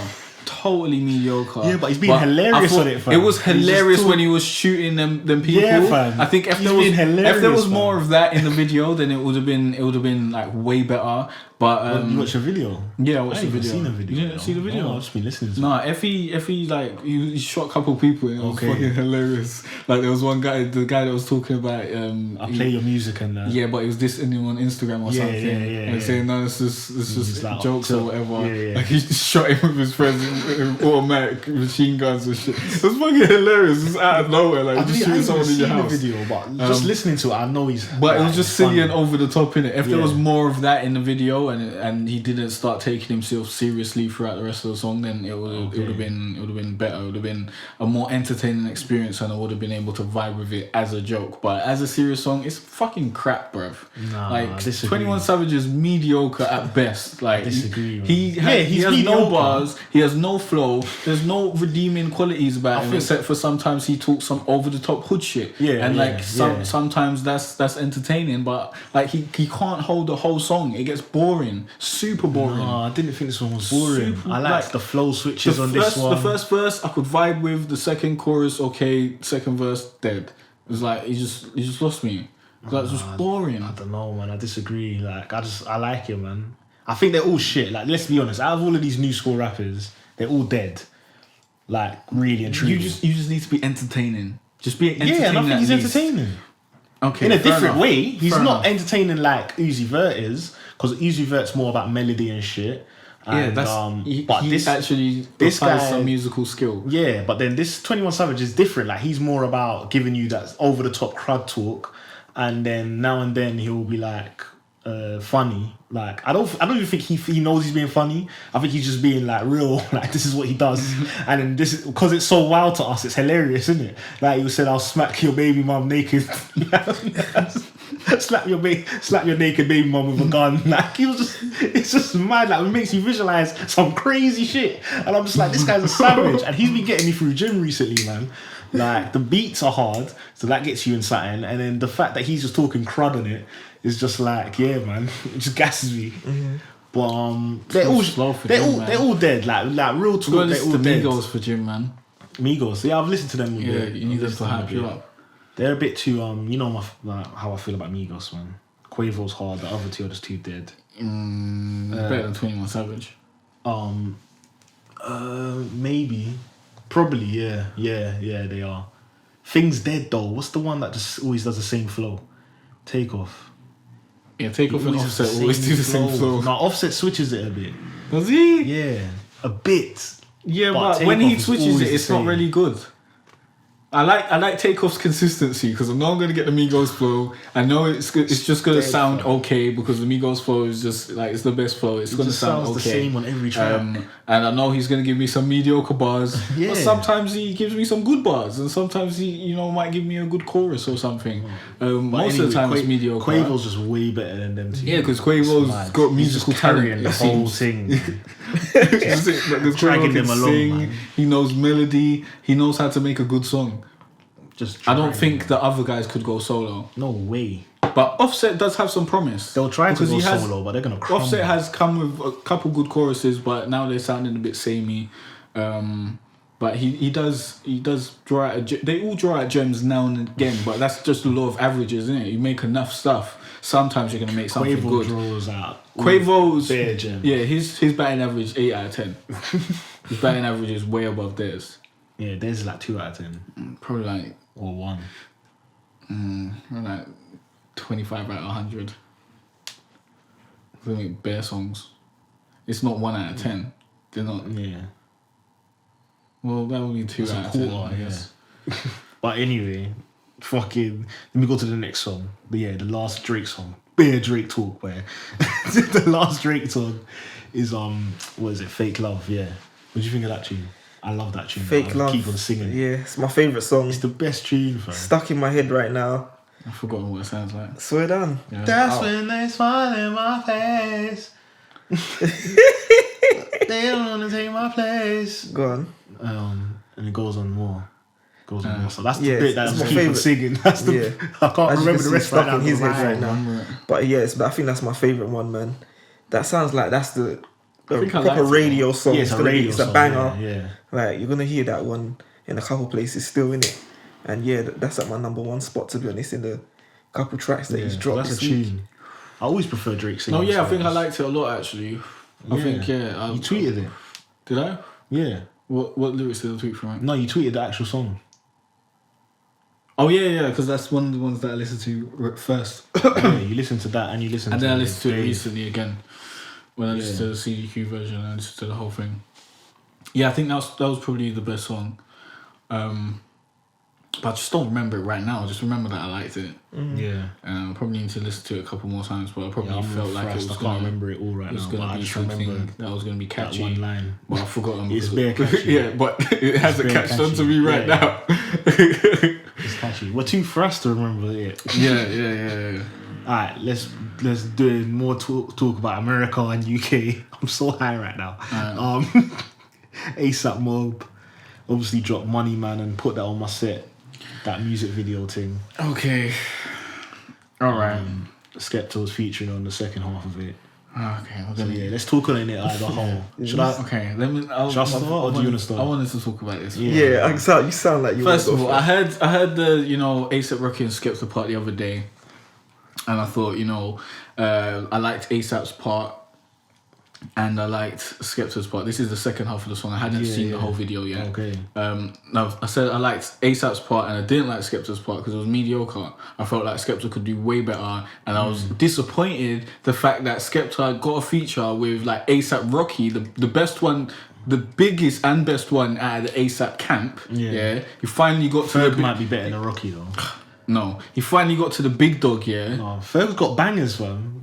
S2: Yeah, but he's being hilarious
S1: I thought
S2: on it, fam.
S1: It was
S2: He's just
S1: hilarious
S2: talk-
S1: when he was shooting them people.
S2: Yeah, fam.
S1: I think if
S2: He's
S1: there was
S2: being hilarious,
S1: more
S2: fam.
S1: of that in the video, then it would have been like way better. But
S2: you watched a video?
S1: Yeah, I watched the video.
S2: Seen the video.
S1: You didn't see the video?
S2: No, I've just been listening to it.
S1: No, Effie, like he shot a couple of people and it was
S2: Okay.
S1: fucking hilarious. Like there was one guy, the guy that was talking about
S2: I play your music and
S1: yeah, but he was dissing him on Instagram or something. And saying no, it's just
S2: like,
S1: jokes or whatever.
S2: Yeah.
S1: Like he just shot him with his friends with automatic machine guns and shit. It was fucking hilarious. It's out of nowhere, like just shooting someone in your house.
S2: The video, but just listening to it, I know he's.
S1: But it was just silly
S2: funny.
S1: and over the top in it. If there
S2: Yeah.
S1: was more of that in the video and he didn't start taking himself seriously throughout the rest of the song, then it would have been better. It would have been a more entertaining experience, and I would have been able to vibe with it as a joke. But as a serious song, it's fucking crap, bruv.
S2: Nah,
S1: like
S2: I disagree.
S1: 21 Savage is mediocre at best. Like
S2: disagree, man.
S1: he has
S2: mediocre.
S1: no bars, he has no flow. There's no redeeming qualities about him,
S2: think-
S1: except for sometimes he talks some over the top hood shit.
S2: Yeah,
S1: and
S2: yeah,
S1: like
S2: yeah.
S1: sometimes that's entertaining, but like he can't hold the whole song. It gets boring, super boring.
S2: No, I didn't think this one was boring.
S1: Super,
S2: I liked
S1: like,
S2: the flow switches on this one.
S1: The first verse I could vibe with. The second chorus, okay. Second verse, dead. It was like he just lost me. It was just boring.
S2: I don't know, man. I disagree. Like, I like it, man. I think they're all shit. Like, let's be honest. Out of all of these new school rappers, they're all dead. Like, really and truly.
S1: You just need to be entertaining. Just be entertaining.
S2: Yeah, and I think he's
S1: at least.
S2: entertaining.
S1: Okay,
S2: In a
S1: fair
S2: different
S1: enough.
S2: way. He's
S1: Fair
S2: not
S1: enough.
S2: entertaining like Uzi Vert is, because Uzi Vert's more about melody and shit.
S1: Yeah,
S2: And,
S1: that's
S2: but
S1: he
S2: this
S1: actually
S2: this
S1: applies
S2: guy-
S1: some musical skill.
S2: Yeah, but then this 21 Savage is different. Like, he's more about giving you that over the top crud talk, and then now and then he'll be like funny. Like, I don't even think he knows he's being funny. I think he's just being like real. Like, this is what he does, and then this is because it's so wild to us. It's hilarious, isn't it? Like, he said, "I'll smack your baby mum naked." slap your naked baby mum with a gun. Like, it's just mad. Like, it makes you visualize some crazy shit, and I'm just like, this guy's a savage, and he's been getting me through gym recently, man. Like, the beats are hard, so that gets you in something, and then the fact that he's just talking crud on it is just like, yeah, man, it just gasses me.
S3: Mm-hmm.
S2: But
S1: Too slow for Jim, man.
S2: they're all dead. Like real
S1: You
S2: talk,
S1: gotta
S2: they're
S1: listen
S2: all
S1: to
S2: dead.
S1: Migos for Jim, man.
S2: Migos, yeah, I've listened to them.
S1: Yeah, you need them to hype you up.
S2: They're a bit too you know how I feel about Migos, man. Quavo's hard, the other two are just too dead.
S1: Better than 21 Savage.
S2: Maybe, probably, yeah, they are. Things Dead though. What's the one that just always does the same flow? Takeoff.
S1: Yeah, Takeoff and
S2: Always
S1: Offset
S2: the
S1: always do the same flow.
S2: No, Offset switches it a bit.
S1: Does he?
S2: Yeah, a bit.
S1: Yeah,
S2: But
S1: but when he
S2: Takeoff is
S1: switches
S2: always
S1: it,
S2: the
S1: it's not
S2: same.
S1: really good. I like Takeoff's consistency because I know I'm gonna get the Migos flow. I know it's good. It's just gonna
S2: dead,
S1: sound
S2: fam.
S1: okay because the Migos flow is just like it's the best flow. It's gonna
S2: just
S1: sound
S2: sounds
S1: okay.
S2: the same on every track.
S1: And I know he's gonna give me some mediocre bars.
S2: Yeah.
S1: But sometimes he gives me some good bars, and sometimes he might give me a good chorus or something.
S2: But
S1: Most of the time it's mediocre.
S2: Quavo's just way better than them two.
S1: Yeah, because Quavo's
S2: Mad.
S1: got
S2: He's just
S1: musical
S2: carrying
S1: talent.
S2: the
S1: it
S2: whole
S1: seems.
S2: thing.
S1: Because
S2: Dragging
S1: Quavo
S2: them
S1: can
S2: along,
S1: sing,
S2: man.
S1: he knows melody, he knows how to make a good song.
S2: Just
S1: I don't
S2: dragging
S1: think
S2: them.
S1: the other guys could go solo.
S2: No way.
S1: But Offset does have some promise.
S2: They'll try to
S1: Because
S2: go
S1: he has-
S2: solo, but they're gonna crumble.
S1: Offset has come with a couple good choruses, but now they're sounding a bit samey. But he does draw out. They all draw out gems now and again, but that's just the law of averages, isn't it? You make enough stuff, sometimes you're gonna make something
S2: Quavo
S1: good.
S2: draws out.
S1: Quavo's
S2: bare gems.
S1: yeah, his batting average 8 out of 10. His batting average is way above theirs.
S2: Yeah, there's like 2 out of 10
S1: Probably like
S2: or 1.
S1: probably like 25 out of 100. They make bare songs. It's not 1 out of 10. They're not.
S2: Yeah,
S1: Well, that would be 2
S2: it's a
S1: out of 10.
S2: quarter.
S1: I guess.
S2: But anyway, fucking. Let me go to the next song. But yeah, the last Drake song. Bare Drake talk. Where the last Drake song is what is it? Fake Love. Yeah. What do you think of that tune? I love that tune.
S3: Fake
S2: I'll
S3: Love.
S2: Keep on singing.
S3: Yeah, it's my favourite song.
S2: It's the best tune, fam.
S3: Stuck in my head right now.
S1: I've forgotten what it sounds like.
S3: Swear down.
S1: Yeah.
S2: That's
S3: Oh.
S2: when they smile in my face. They don't want to take my place.
S3: Go on.
S2: And it goes on more. So that's the
S3: Yeah,
S2: bit that I
S3: it's
S2: just
S3: my
S2: keep on
S3: favourite.
S2: singing. That's the
S3: Yeah.
S2: I can't
S3: As you
S2: remember
S3: can
S2: the
S3: see,
S2: rest
S3: stuck
S2: right now.
S3: in his head
S2: Wow.
S3: right now.
S1: Remember it.
S3: But yeah, I think that's my favourite one, man. That sounds like that's the
S1: think I
S3: proper
S1: liked it.
S3: radio song.
S2: Yeah, it's a
S3: gonna be-
S2: radio
S3: It's
S2: song.
S3: a banger.
S2: Yeah.
S3: Like, you're gonna hear that one in a couple places still in it. And yeah, that's at my number 1 spot, to be honest, in the couple tracks that he's dropped
S2: That's
S3: this
S2: a
S3: week.
S2: tune. I always prefer Drake singing.
S1: No, yeah, I
S2: songs.
S1: think I liked it a lot actually. I think
S2: you
S1: you
S2: tweeted it.
S1: Did I?
S2: Yeah.
S1: What lyrics did I tweet from?
S2: No, you tweeted the actual song.
S1: Oh yeah, because that's one of the ones that I listened to first.
S2: Yeah, you listened to that and you listened
S1: And
S2: to
S1: then I listened to it
S2: Dave.
S1: recently again. When I listened to the CDQ version, I listened to the whole thing. Yeah, I think that was probably the best song. But I just don't remember it right now. I just remember that I liked it.
S2: Yeah.
S1: I probably need to listen to it a couple more times, but I probably
S2: I'm
S1: felt like it was
S2: I can't
S1: gonna,
S2: remember it all right
S1: it was
S2: now,
S1: gonna
S2: but I
S1: be
S2: just
S1: something
S2: remember
S1: that was gonna be
S2: that
S1: catchy.
S2: one line.
S1: But I've forgotten.
S2: It's
S1: because-
S2: bare catchy.
S1: Yeah, but it hasn't
S2: bare
S1: catched on to
S2: catchy.
S1: me right
S2: Yeah.
S1: now.
S2: It's catchy. We're too for us to remember it.
S1: yeah.
S2: Alright, let's do more talk about America and UK. I'm so high right now. ASAP Mob obviously dropped Money Man and put that on my set. That music video thing.
S1: Okay. All right.
S2: Skepta was featuring on the second half of it.
S1: Okay.
S2: So yeah, let's talk on it as a whole. Should I?
S1: Okay. Let me.
S2: Should I start or do you wanna start?
S1: I wanted to talk about this.
S3: Yeah, you sound like you.
S1: First
S3: wanna
S1: of
S3: go
S1: all,
S3: first.
S1: I heard the A$AP Rocky and Skepta part the other day, and I thought I liked A$AP's part, and I liked Skepta's part. This is the second half of the song. I hadn't seen the whole video yet.
S2: Okay.
S1: No, I said I liked A$AP's part, and I didn't like Skepta's part because it was mediocre. I felt like Skepta could do way better, and I was disappointed the fact that Skepta got a feature with like A$AP Rocky, the best one. The biggest and best one out of the A$AP camp. Yeah. He finally got to
S2: Ferg might be better than Rocky though.
S1: No. He finally got to the big dog, yeah.
S2: No, Ferg's got bangers, fam.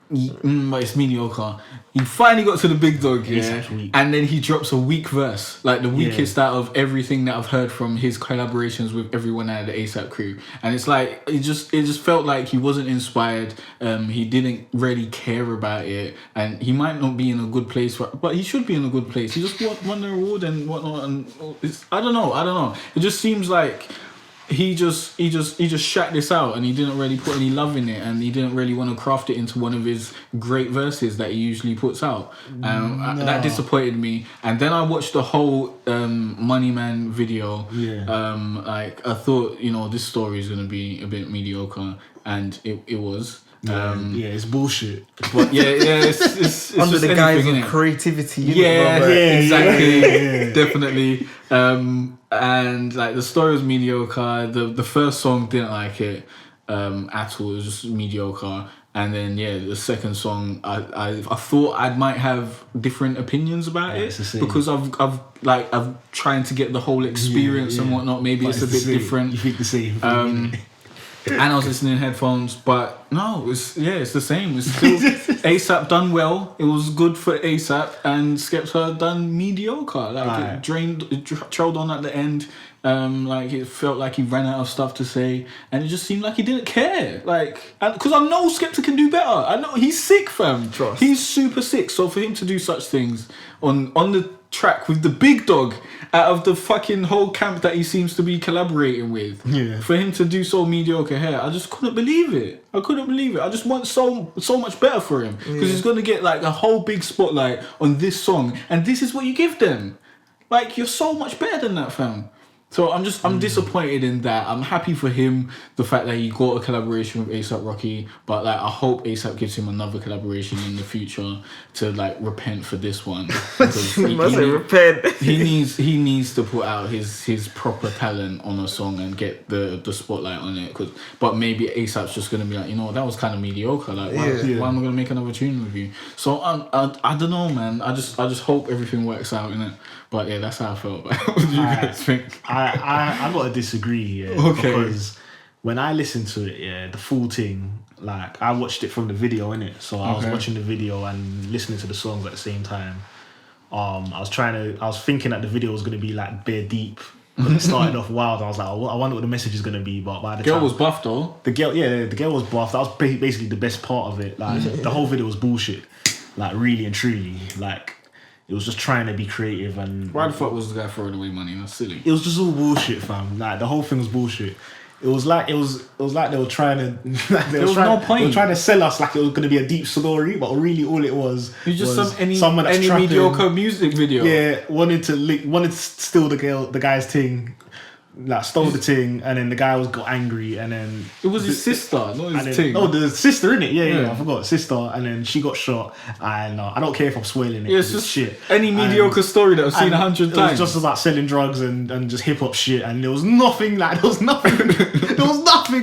S1: But it's mediocre. He finally got to the big dog, yeah.
S2: A$AP's weak.
S1: And then he drops a weak verse. Like the weakest out of everything that I've heard from his collaborations with everyone out of the A$AP crew. And it's like it just felt like he wasn't inspired. He didn't really care about it. And he might not be in a good place but he should be in a good place. He just won the award and whatnot, and I don't know. It just seems like he just shat this out, and he didn't really put any love in it, and he didn't really want to craft it into one of his great verses that he usually puts out. That disappointed me. And then I watched the whole Money Man video. Like I thought, this story is gonna be a bit mediocre, and it was.
S2: It's bullshit.
S1: But it's
S3: under
S1: just
S3: the guise
S1: anything,
S3: of
S1: innit?
S3: creativity.
S1: Exactly. Definitely. And like the story was mediocre. The first song didn't like it at all. It was just mediocre. And then the second song, I thought I might have different opinions about it because I've trying to get the whole experience and whatnot. Maybe it's a bit different.
S2: You think the same?
S1: And I was listening in headphones, but no, it's the same. It's still A$AP done well. It was good for A$AP, and Skepta done mediocre. Like it trailed on at the end. Like it felt like he ran out of stuff to say, and it just seemed like he didn't care. Like, because I know Skepta can do better. I know he's sick, fam.
S3: Trust.
S1: He's super sick. So for him to do such things on the track with the big dog out of the fucking whole camp that he seems to be collaborating with, for him to do so mediocre hair, I just couldn't believe it. I just want so much better for him, because he's gonna get like a whole big spotlight on this song, and this is what you give them. Like, you're so much better than that, fam. So I'm disappointed in that. I'm happy for him, the fact that he got a collaboration with A$AP Rocky, but like I hope A$AP gives him another collaboration in the future to like repent for this one. Because
S3: repent.
S1: he needs to put out his proper talent on a song and get the spotlight on it. But maybe A$AP's just gonna be like, that was kind of mediocre. Like why am I gonna make another tune with you? So I don't know, man. I just hope everything works out in it. But yeah, that's how I felt. What do you guys think?
S2: I gotta disagree, because when I listened to it, the full thing, like I watched it from the video, innit? So I was watching the video and listening to the songs at the same time. I was thinking that the video was gonna be like bare deep. It started off wild. I was like, I wonder what the message is gonna be. But by the
S1: Girl
S2: time,
S1: was buff though.
S2: the girl was buff. That was basically the best part of it. Like the whole video was bullshit. Like really and truly, like. It was just trying to be creative and...
S1: Why the fuck was the guy throwing away money? That's silly.
S2: It was just all bullshit, fam. Like, the whole thing was bullshit. It was like they were trying to... There was no point. They were trying to sell us like it was going to be a deep story, but really all it was...
S1: It was just
S2: someone that's
S1: any mediocre music video.
S2: Yeah, wanted to steal the guy's thing, like stole the thing, and then the guy got angry, and then
S1: It was his sister, not his thing.
S2: Oh, the sister, innit? Yeah, I forgot, sister, and then she got shot. And I don't care if I'm spoiling it.
S1: Yeah, it's
S2: 'cause
S1: just
S2: shit.
S1: any mediocre story that I've seen 100
S2: It
S1: times.
S2: was just about selling drugs and just hip hop shit, and there was nothing,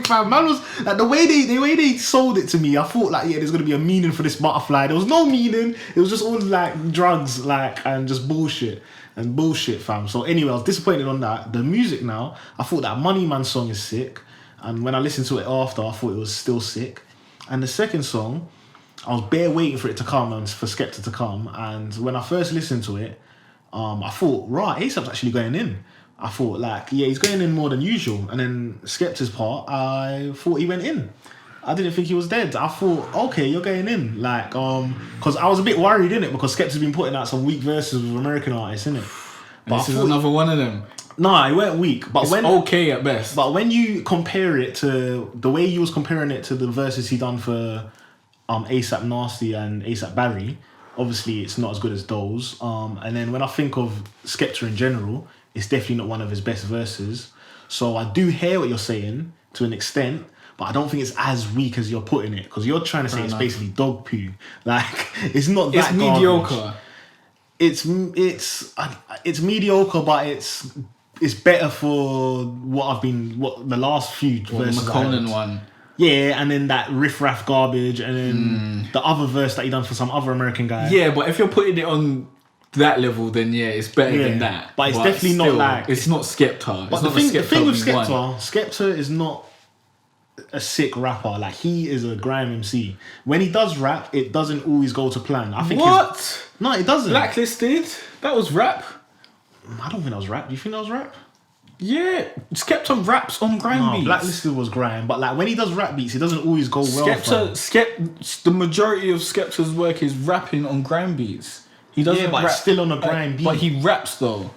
S2: fam. Man was like the way they sold it to me. I thought like, yeah, there's gonna be a meaning for this butterfly. There was no meaning. It was just all like drugs, like, and just bullshit. And bullshit, fam. So anyway, I was disappointed on that. The music now, I thought that Money Man song is sick. And when I listened to it after, I thought it was still sick. And the second song, I was bare waiting for it to come and for Skepta to come. And when I first listened to it, I thought, right, ASAP's actually going in. I thought like, yeah, he's going in more than usual. And then Skepta's part, I thought he went in. I didn't think he was dead. I thought, okay, you're going in. Like, because I was a bit worried, innit? Because Skepta's been putting out some weak verses with American artists, innit?
S1: But this is another one of them.
S2: Nah, it weren't weak. But
S1: It's okay at best.
S2: But when you compare it to the way you was comparing it to the verses he done for ASAP Nasty and ASAP Barry, obviously it's not as good as those. And then when I think of Skepta in general, it's definitely not one of his best verses. So I do hear what you're saying to an extent. But I don't think it's as weak as you're putting it, because you're trying to say it's basically dog poo. Like, it's not that
S1: It's mediocre.
S2: It's mediocre, but it's better for what the last few verses.
S1: The McConan one.
S2: Yeah, and then that riff-raff garbage, and then the other verse that he done for some other American guy.
S1: Yeah, but if you're putting it on that level, then yeah, it's better than that.
S2: But it's definitely not like...
S1: It's not Skepta.
S2: But the thing with Skepta is not a sick rapper. Like, he is a grime MC. When he does rap, it doesn't always go to plan. I think
S1: What?
S2: No, it doesn't.
S1: Blacklisted? That was rap?
S2: I don't think that was rap. Do you think that was rap?
S1: Yeah. Skepta raps on grime beats.
S2: Blacklisted was grime. But like when he does rap beats, it doesn't always go well.
S1: The majority of Skepta's work is rapping on grime beats. He doesn't
S2: but
S1: rap.
S2: it's still on a grime beat.
S1: But he raps though.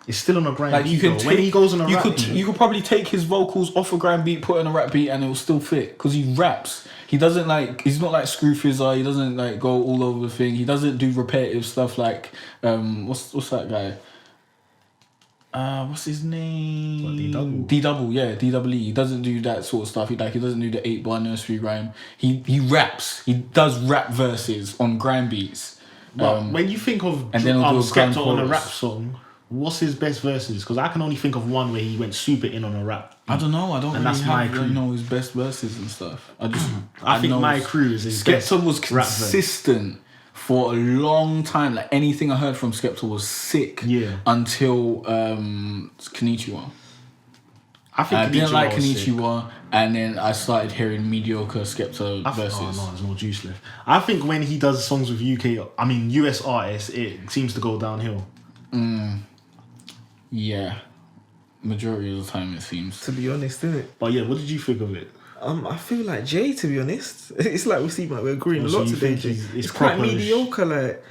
S2: It's still on a grime
S1: Like
S2: beat.
S1: you can
S2: when he goes on a rap beat.
S1: You could probably take his vocals off a grime beat, put it on a rap beat, and it will still fit because he raps. He doesn't like. He's not like Screwfizzer. He doesn't like go all over the thing. He doesn't do repetitive stuff like what's that guy? What's his name? D-Double, yeah, D-double-E. He doesn't do that sort of stuff. He doesn't do the 8-bar nursery rhyme. He raps. He does rap verses on grime beats.
S2: But when you think of Skepta on a rap song, what's his best verses? Because I can only think of one where he went super in on a rap beat.
S1: I don't know. I don't
S2: and
S1: really
S2: that's My Crew.
S1: know his best verses and stuff.
S2: I think My Crew is his best.
S1: Skepta was consistent for a long time. Like anything I heard from Skepta was sick.
S2: Yeah.
S1: Until Konnichiwa.
S2: I
S1: didn't like Konnichiwa, and then I started hearing mediocre Skepta verses.
S2: Oh no, there's no juice left. I think when he does songs with US artists, it seems to go downhill.
S1: Yeah. Majority of the time it seems.
S3: To be honest, innit?
S2: But yeah, what did you think of it?
S3: I feel like Jay, to be honest. It's like we're agreeing a
S2: so
S3: lot
S2: you
S3: today,
S2: think
S3: Jay.
S2: it's
S3: It's quite
S2: proper-ish?
S3: mediocre, like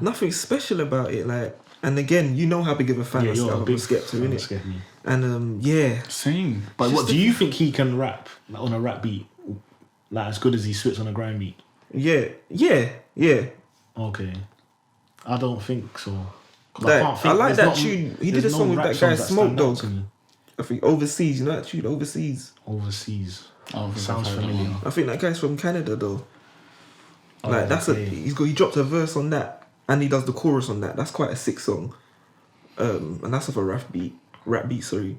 S3: nothing special about it. Like, and again, you know how big of a fan
S2: you're a big
S3: Skepta,
S2: fan of
S3: innit?
S2: Skepta.
S3: And yeah.
S1: Same.
S2: But what do you think he can rap like, on a rap beat, like as good as he spits on a grime beat?
S3: Yeah.
S2: Okay, I don't think so.
S3: Like, I like that tune. He did a song with that guy Smoke Dog.
S2: To me.
S3: I think Overseas. You know that tune, Overseas.
S1: I don't think
S2: Sounds
S1: I've heard that
S2: familiar.
S1: one.
S3: I think that guy's from Canada though.
S2: Oh,
S3: Like he dropped a verse on that and he does the chorus on that. That's quite a sick song. And that's off a rap beat, sorry.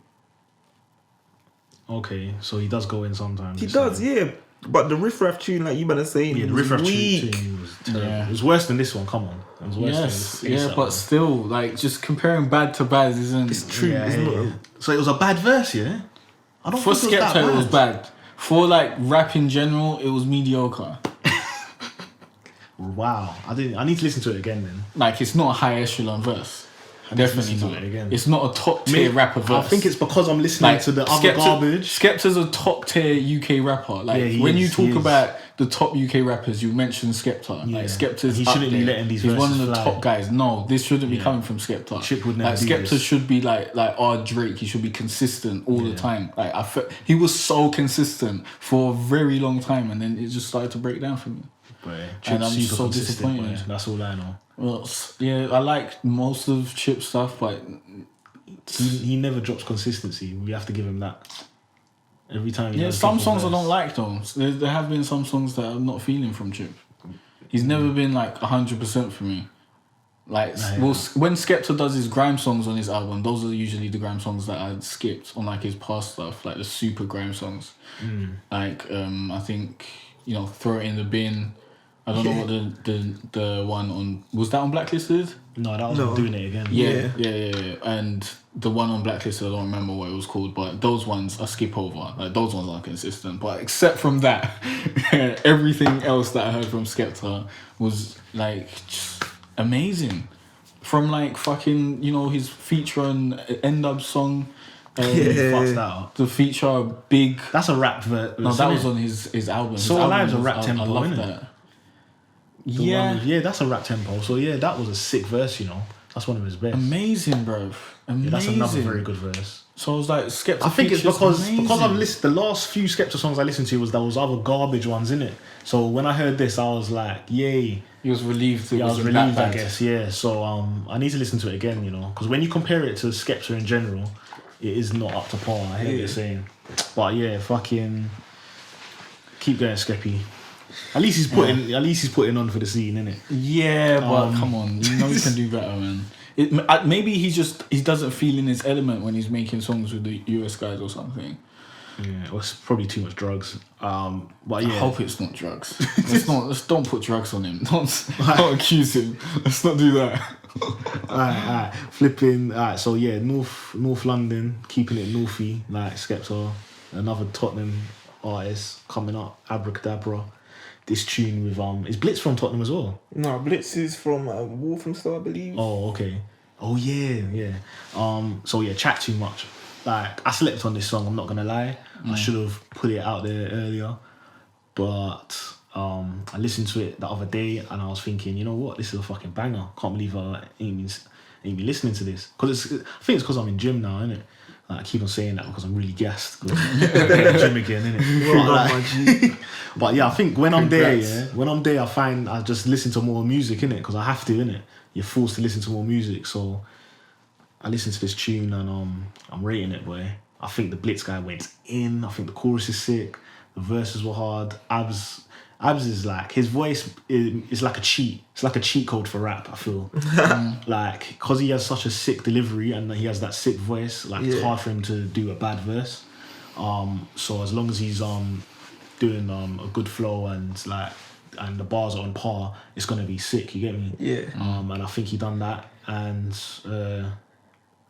S2: Okay, so he does go in sometimes.
S3: He does, yeah. But the riff-raff tune, like you better saying,
S2: Yeah, the
S3: was
S2: riff-raff
S3: weak.
S2: tune was terrible.
S1: Yeah.
S2: It was worse than this one. Come on, it was worse.
S1: Yes,
S2: than this
S1: yeah, but still, like just comparing bad to bad isn't.
S3: It's true.
S2: Yeah,
S3: it's
S2: yeah,
S3: not
S2: yeah. So it was a bad verse, yeah. I don't
S1: For
S2: think it was that
S1: Skepta, it was bad. For like rap in general, it was mediocre.
S2: Wow, I need to listen to it again then.
S1: Like it's not a high echelon verse. Definitely
S2: listen to
S1: not.
S2: it again.
S1: It's not a top tier rapper verse.
S2: I think it's because I'm listening to the other garbage.
S1: Skepta's a top tier UK rapper. Like
S2: Yeah,
S1: when
S2: he
S1: you
S2: is,
S1: talk
S2: he is.
S1: about the top UK rappers, you mention Skepta.
S2: Yeah.
S1: Like Skepta's
S2: He
S1: up
S2: shouldn't be
S1: there.
S2: letting these
S1: He's one of
S2: verses
S1: the
S2: fly.
S1: top guys. No, this shouldn't be
S2: Yeah.
S1: coming from Skepta.
S2: Chip would never
S1: like
S2: do
S1: Skepta
S2: this.
S1: should be like our Drake. He should be consistent all the time. Like he was so consistent for a very long time, and then it just started to break down for me.
S2: And
S1: I'm
S2: super
S1: so
S2: consistent,
S1: disappointed.
S2: boy. That's all I know.
S1: Well, yeah, I like most of Chip's stuff, but
S2: he never drops consistency. We have to give him that. Every time.
S1: Yeah, some songs I don't like though. There have been some songs that I'm not feeling from Chip. He's never been like 100% for me. Like, well, when Skepta does his grime songs on his album, those are usually the grime songs that I skipped on like his past stuff, like the super grime songs. Like, I think, you know, Throw It in the Bin. I don't know what the one on, was that on Blacklisted?
S2: No, that was Doing It Again.
S1: Yeah. And the one on Blacklisted, I don't remember what it was called, but those ones I skip over. Like, those ones are consistent. But except from that, everything else that I heard from Skepta was like just amazing. From like fucking, you know, his feature on End-Up song.
S2: Fucks that up.
S1: The feature Big.
S2: That's a rap verse.
S1: No, that was on his album.
S2: So Alive's a rap tempo,
S1: I love
S2: isn't
S1: that.
S2: it?
S1: Yeah,
S2: That's a rap tempo. So yeah, that was a sick verse, you know. That's one of his best.
S1: amazing, bro. Amazing.
S2: Yeah, that's another very good verse.
S1: So I was like, Skepta.
S2: I think it's because
S1: amazing.
S2: I've listened. The last few Skepta songs I listened to was those other garbage ones, innit? So when I heard this, I was like, yay.
S1: He was relieved.
S2: I was relieved, I guess. Yeah. So I need to listen to it again, you know, because when you compare it to Skepta in general, it is not up to par. I hear what you're saying, but yeah, fucking keep going, Skeppy. At least he's putting on for the scene, innit?
S1: Yeah, but come on, you know he can do better, man. Maybe he doesn't feel in his element when he's making songs with the US guys or something.
S2: Yeah, or it's probably too much drugs. But yeah,
S1: I hope it's not drugs. Let's don't put drugs on him. Don't accuse him. Let's not do that.
S2: Alright. Flipping. Alright, so yeah, North London, keeping it Northy, like Skepta, another Tottenham artist coming up, Abracadabra. This tune with is Blitz from Tottenham as well?
S3: No, Blitz is from Walthamstow, I believe.
S2: Oh, okay. Oh yeah. So yeah, chat too much. Like, I slept on this song, I'm not gonna lie. I should have put it out there earlier. But I listened to it the other day and I was thinking, you know what, this is a fucking banger. Can't believe I ain't been listening to this. I think it's because I'm in gym now, innit? Like, I keep on saying that because I'm really gassed. I'm in the gym again, innit? But yeah, I think when I'm there, I find I just listen to more music, innit? Because I have to, innit? You're forced to listen to more music. So I listened to this tune and I'm rating it, boy. I think the Blitz guy went in. I think the chorus is sick. The verses were hard. Abs is like, his voice is like a cheat. It's like a cheat code for rap, I feel. Like, because he has such a sick delivery and he has that sick voice, like, it's hard for him to do a bad verse. So as long as he's doing a good flow and the bars are on par, it's gonna be sick, you get me?
S3: Yeah.
S2: And I think he done that, and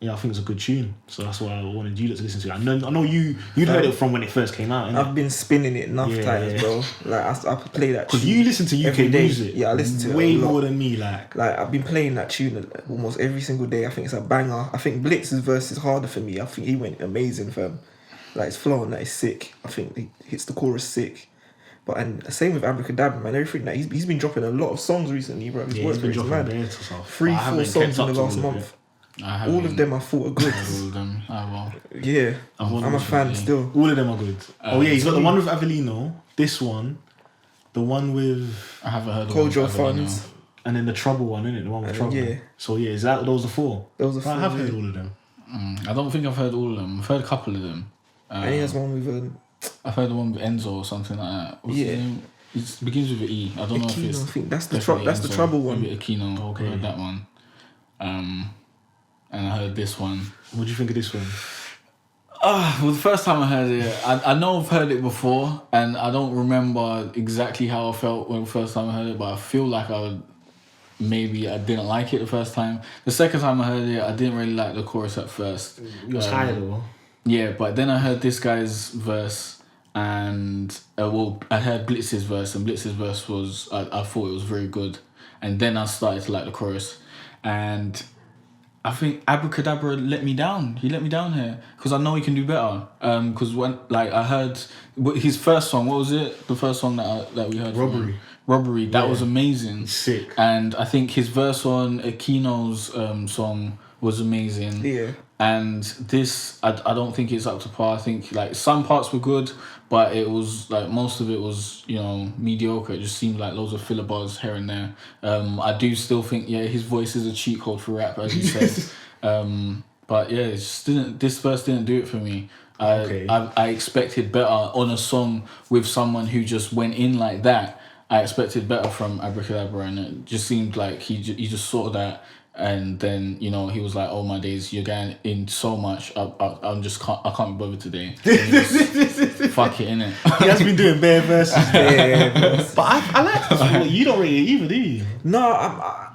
S2: I think it's a good tune. So that's why I wanted you to listen to it. I know you'd heard it from when it first came out.
S3: I've been spinning it enough times, bro. Like, I play that tune.
S2: Because you listen to UK music.
S3: Yeah, I listen to it
S2: way
S3: a lot.
S2: more than me. Like,
S3: I've been playing that tune almost every single day. I think it's a banger. I think Blitz's verse is harder for me. I think he went amazing, fam. Like, his flow on that is sick. I think he hits the chorus sick. And same with Abracadabra, man. Everything that he's been dropping a lot of songs recently, bro. His
S2: he's been dropping
S3: mad. 3-4 songs in the last month. All of them I thought are good.
S1: All of them.
S3: Yeah, I'm a fan still.
S2: All of them are good. He's got the one with Avellino, this one, the one with
S1: I haven't heard
S3: Cold
S1: of
S3: Your Funds,
S2: and then the Trouble one, innit? The one with Trouble.
S3: Yeah.
S2: So yeah, is that those are four?
S3: Those are four.
S2: I have heard all of them.
S1: I don't think I've heard all of them. I've heard a couple of them.
S3: And he has one with
S1: I've heard the one with Enzo or something like that. What's his name? It begins with an E. I don't know if it's.
S3: I think that's the Trouble one.
S1: Maybe Aquino. Okay. I heard that one. And I heard this one.
S2: What do you think of this one?
S1: Well, the first time I heard it, I know I've heard it before, and I don't remember exactly how I felt when the first time I heard it, but I feel like I didn't like it the first time. The second time I heard it, I didn't really like the chorus at first.
S2: It was high though.
S1: Yeah, but then I heard this guy's verse, and I heard Blitz's verse, and Blitz's verse was, I thought it was very good. And then I started to like the chorus, and I think Abracadabra let me down. He let me down here because I know he can do better. Because when I heard his first song, what was it? The first song that we heard. Robbery. That was amazing.
S2: Sick.
S1: And I think his verse on Aquino's song was amazing.
S3: Yeah.
S1: And this, I don't think it's up to par. I think some parts were good, but it was most of it was mediocre. It just seemed like loads of filler bars here and there. I do still think his voice is a cheat code for rap, as you said. But yeah, it just didn't. This verse didn't do it for me.
S2: Okay.
S1: I expected better on a song with someone who just went in like that. I expected better from Abracadabra, and it just seemed like he just saw that, and then he was like, "Oh my days, you're getting in so much. I can't be bothered today." Fuck it, innit?
S2: He has been doing bare verses. But I like this one. You don't rate it either, do you?
S3: No,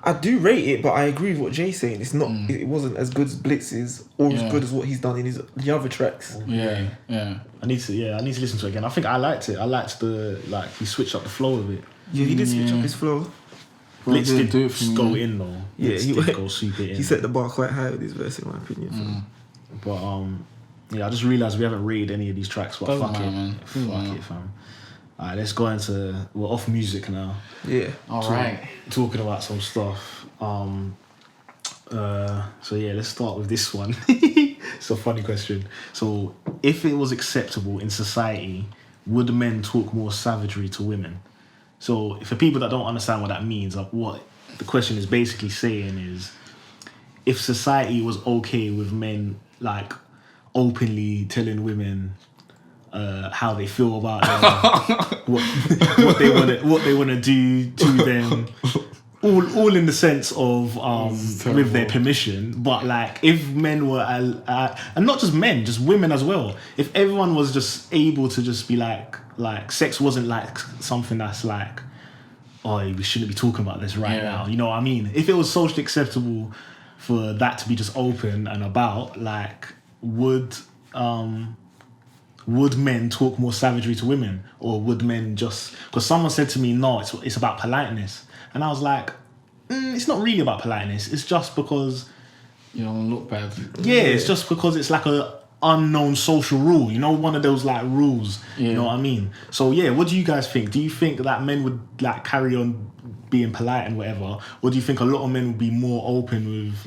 S3: I do rate it, but I agree with what Jay's saying. It's not. It wasn't as good as Blitz's or as good as what he's done in the other tracks.
S1: Yeah.
S2: I need to listen to it again. I think I liked it. I liked he switched up the flow of it.
S3: Yeah, he did switch up his flow.
S2: Blitz
S1: didn't
S2: did
S1: do it for me.
S2: go in though.
S3: Yeah,
S2: He did go super in.
S3: He set the bar quite high with his verse, in my opinion.
S2: But I just realised we haven't rated any of these tracks. But
S1: Doesn't
S2: fuck
S1: matter,
S2: it,
S1: man.
S2: fuck it, fam. Alright, let's go into we're off music now.
S3: Yeah.
S1: All right.
S2: Talking about some stuff. So yeah, let's start with this one. It's a funny question. So, if it was acceptable in society, would men talk more savagery to women? So, for people that don't understand what that means, what the question is basically saying is, if society was okay with men openly telling women how they feel about them, what they want to do to them, all in the sense of with their permission. But if men were and not just men, just women as well, if everyone was just able to just be like sex wasn't something that's oh, we shouldn't be talking about this right now, you know what I mean? If it was socially acceptable for that to be just open and about, would men talk more savagery to women, or would men just? Because someone said to me, no, it's about politeness, and I was like, it's not really about politeness. It's just because
S1: you don't look bad.
S2: Yeah, it's just because it's a unknown social rule. One of those rules.
S1: Yeah.
S2: You know what I mean? So yeah, what do you guys think? Do you think that men would carry on being polite and whatever, or do you think a lot of men would be more open with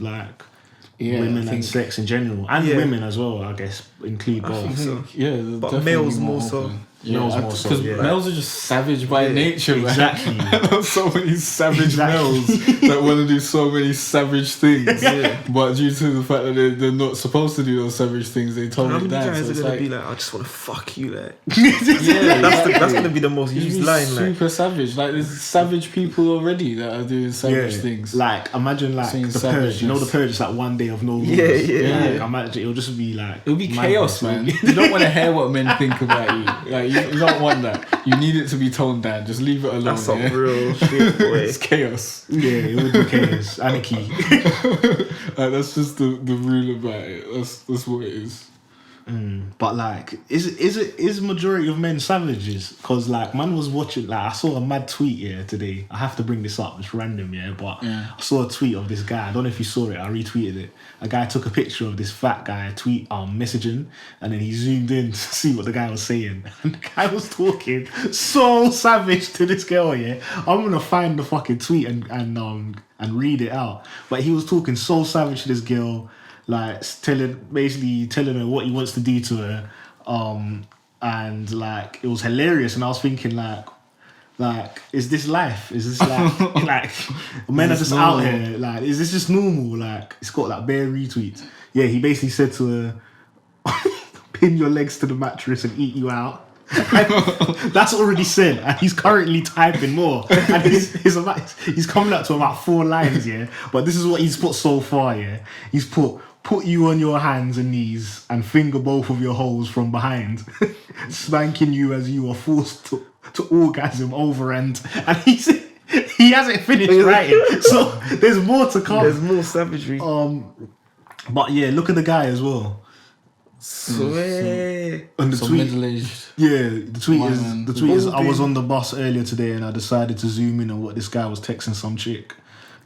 S2: women and sex in general, and women as well? I guess include both.
S3: I think so.
S1: Yeah,
S3: but males more so.
S1: Because males are just savage by nature,
S2: exactly.
S1: Man. So many savage males that want to do so many savage things, but due to the fact that they're not supposed to do those savage things, they told me that.
S3: How many guys
S1: so
S3: are gonna be I just want to fuck you,
S1: that's
S3: gonna be the most used line.
S1: Super savage. There's savage people already that are doing savage things.
S2: Imagine the purge. The purge is one day of no rules.
S3: Yeah.
S2: Imagine it'll just be
S1: it'll be chaos, man. You don't want to hear what men think about you. You don't want that. You need it to be toned down. Just leave it alone.
S3: That's some real shit, boy.
S1: It's chaos.
S2: Yeah, it would be chaos. Anarchy.
S1: That's just the rule about it. That's what it is.
S2: But is majority of men savages? Because man was watching, I saw a mad tweet today. I have to bring this up, it's random, but I saw a tweet of this guy. I don't know if you saw it, I retweeted it. A guy took a picture of this fat guy messaging, and then he zoomed in to see what the guy was saying. And the guy was talking so savage to this girl, I'm gonna find the fucking tweet and read it out. But he was talking so savage to this girl, telling her what he wants to do to her, and it was hilarious. And I was thinking is this life? Is this men are just out here? Is this just normal? It's got bare retweets. Yeah, he basically said to her, pin your legs to the mattress and eat you out. That's already said, and he's currently typing more, and he's coming up to about 4 lines, but this is what he's put so far. He's put you on your hands and knees and finger both of your holes from behind, spanking you as you are forced to orgasm over and he hasn't finished writing, so there's more to come.
S3: There's more savagery.
S2: But yeah, look at the guy as well.
S3: Swear.
S2: And the tweet,
S1: middle-aged.
S2: Yeah, the tweet is I was on the bus earlier today and I decided to zoom in on what this guy was texting some chick.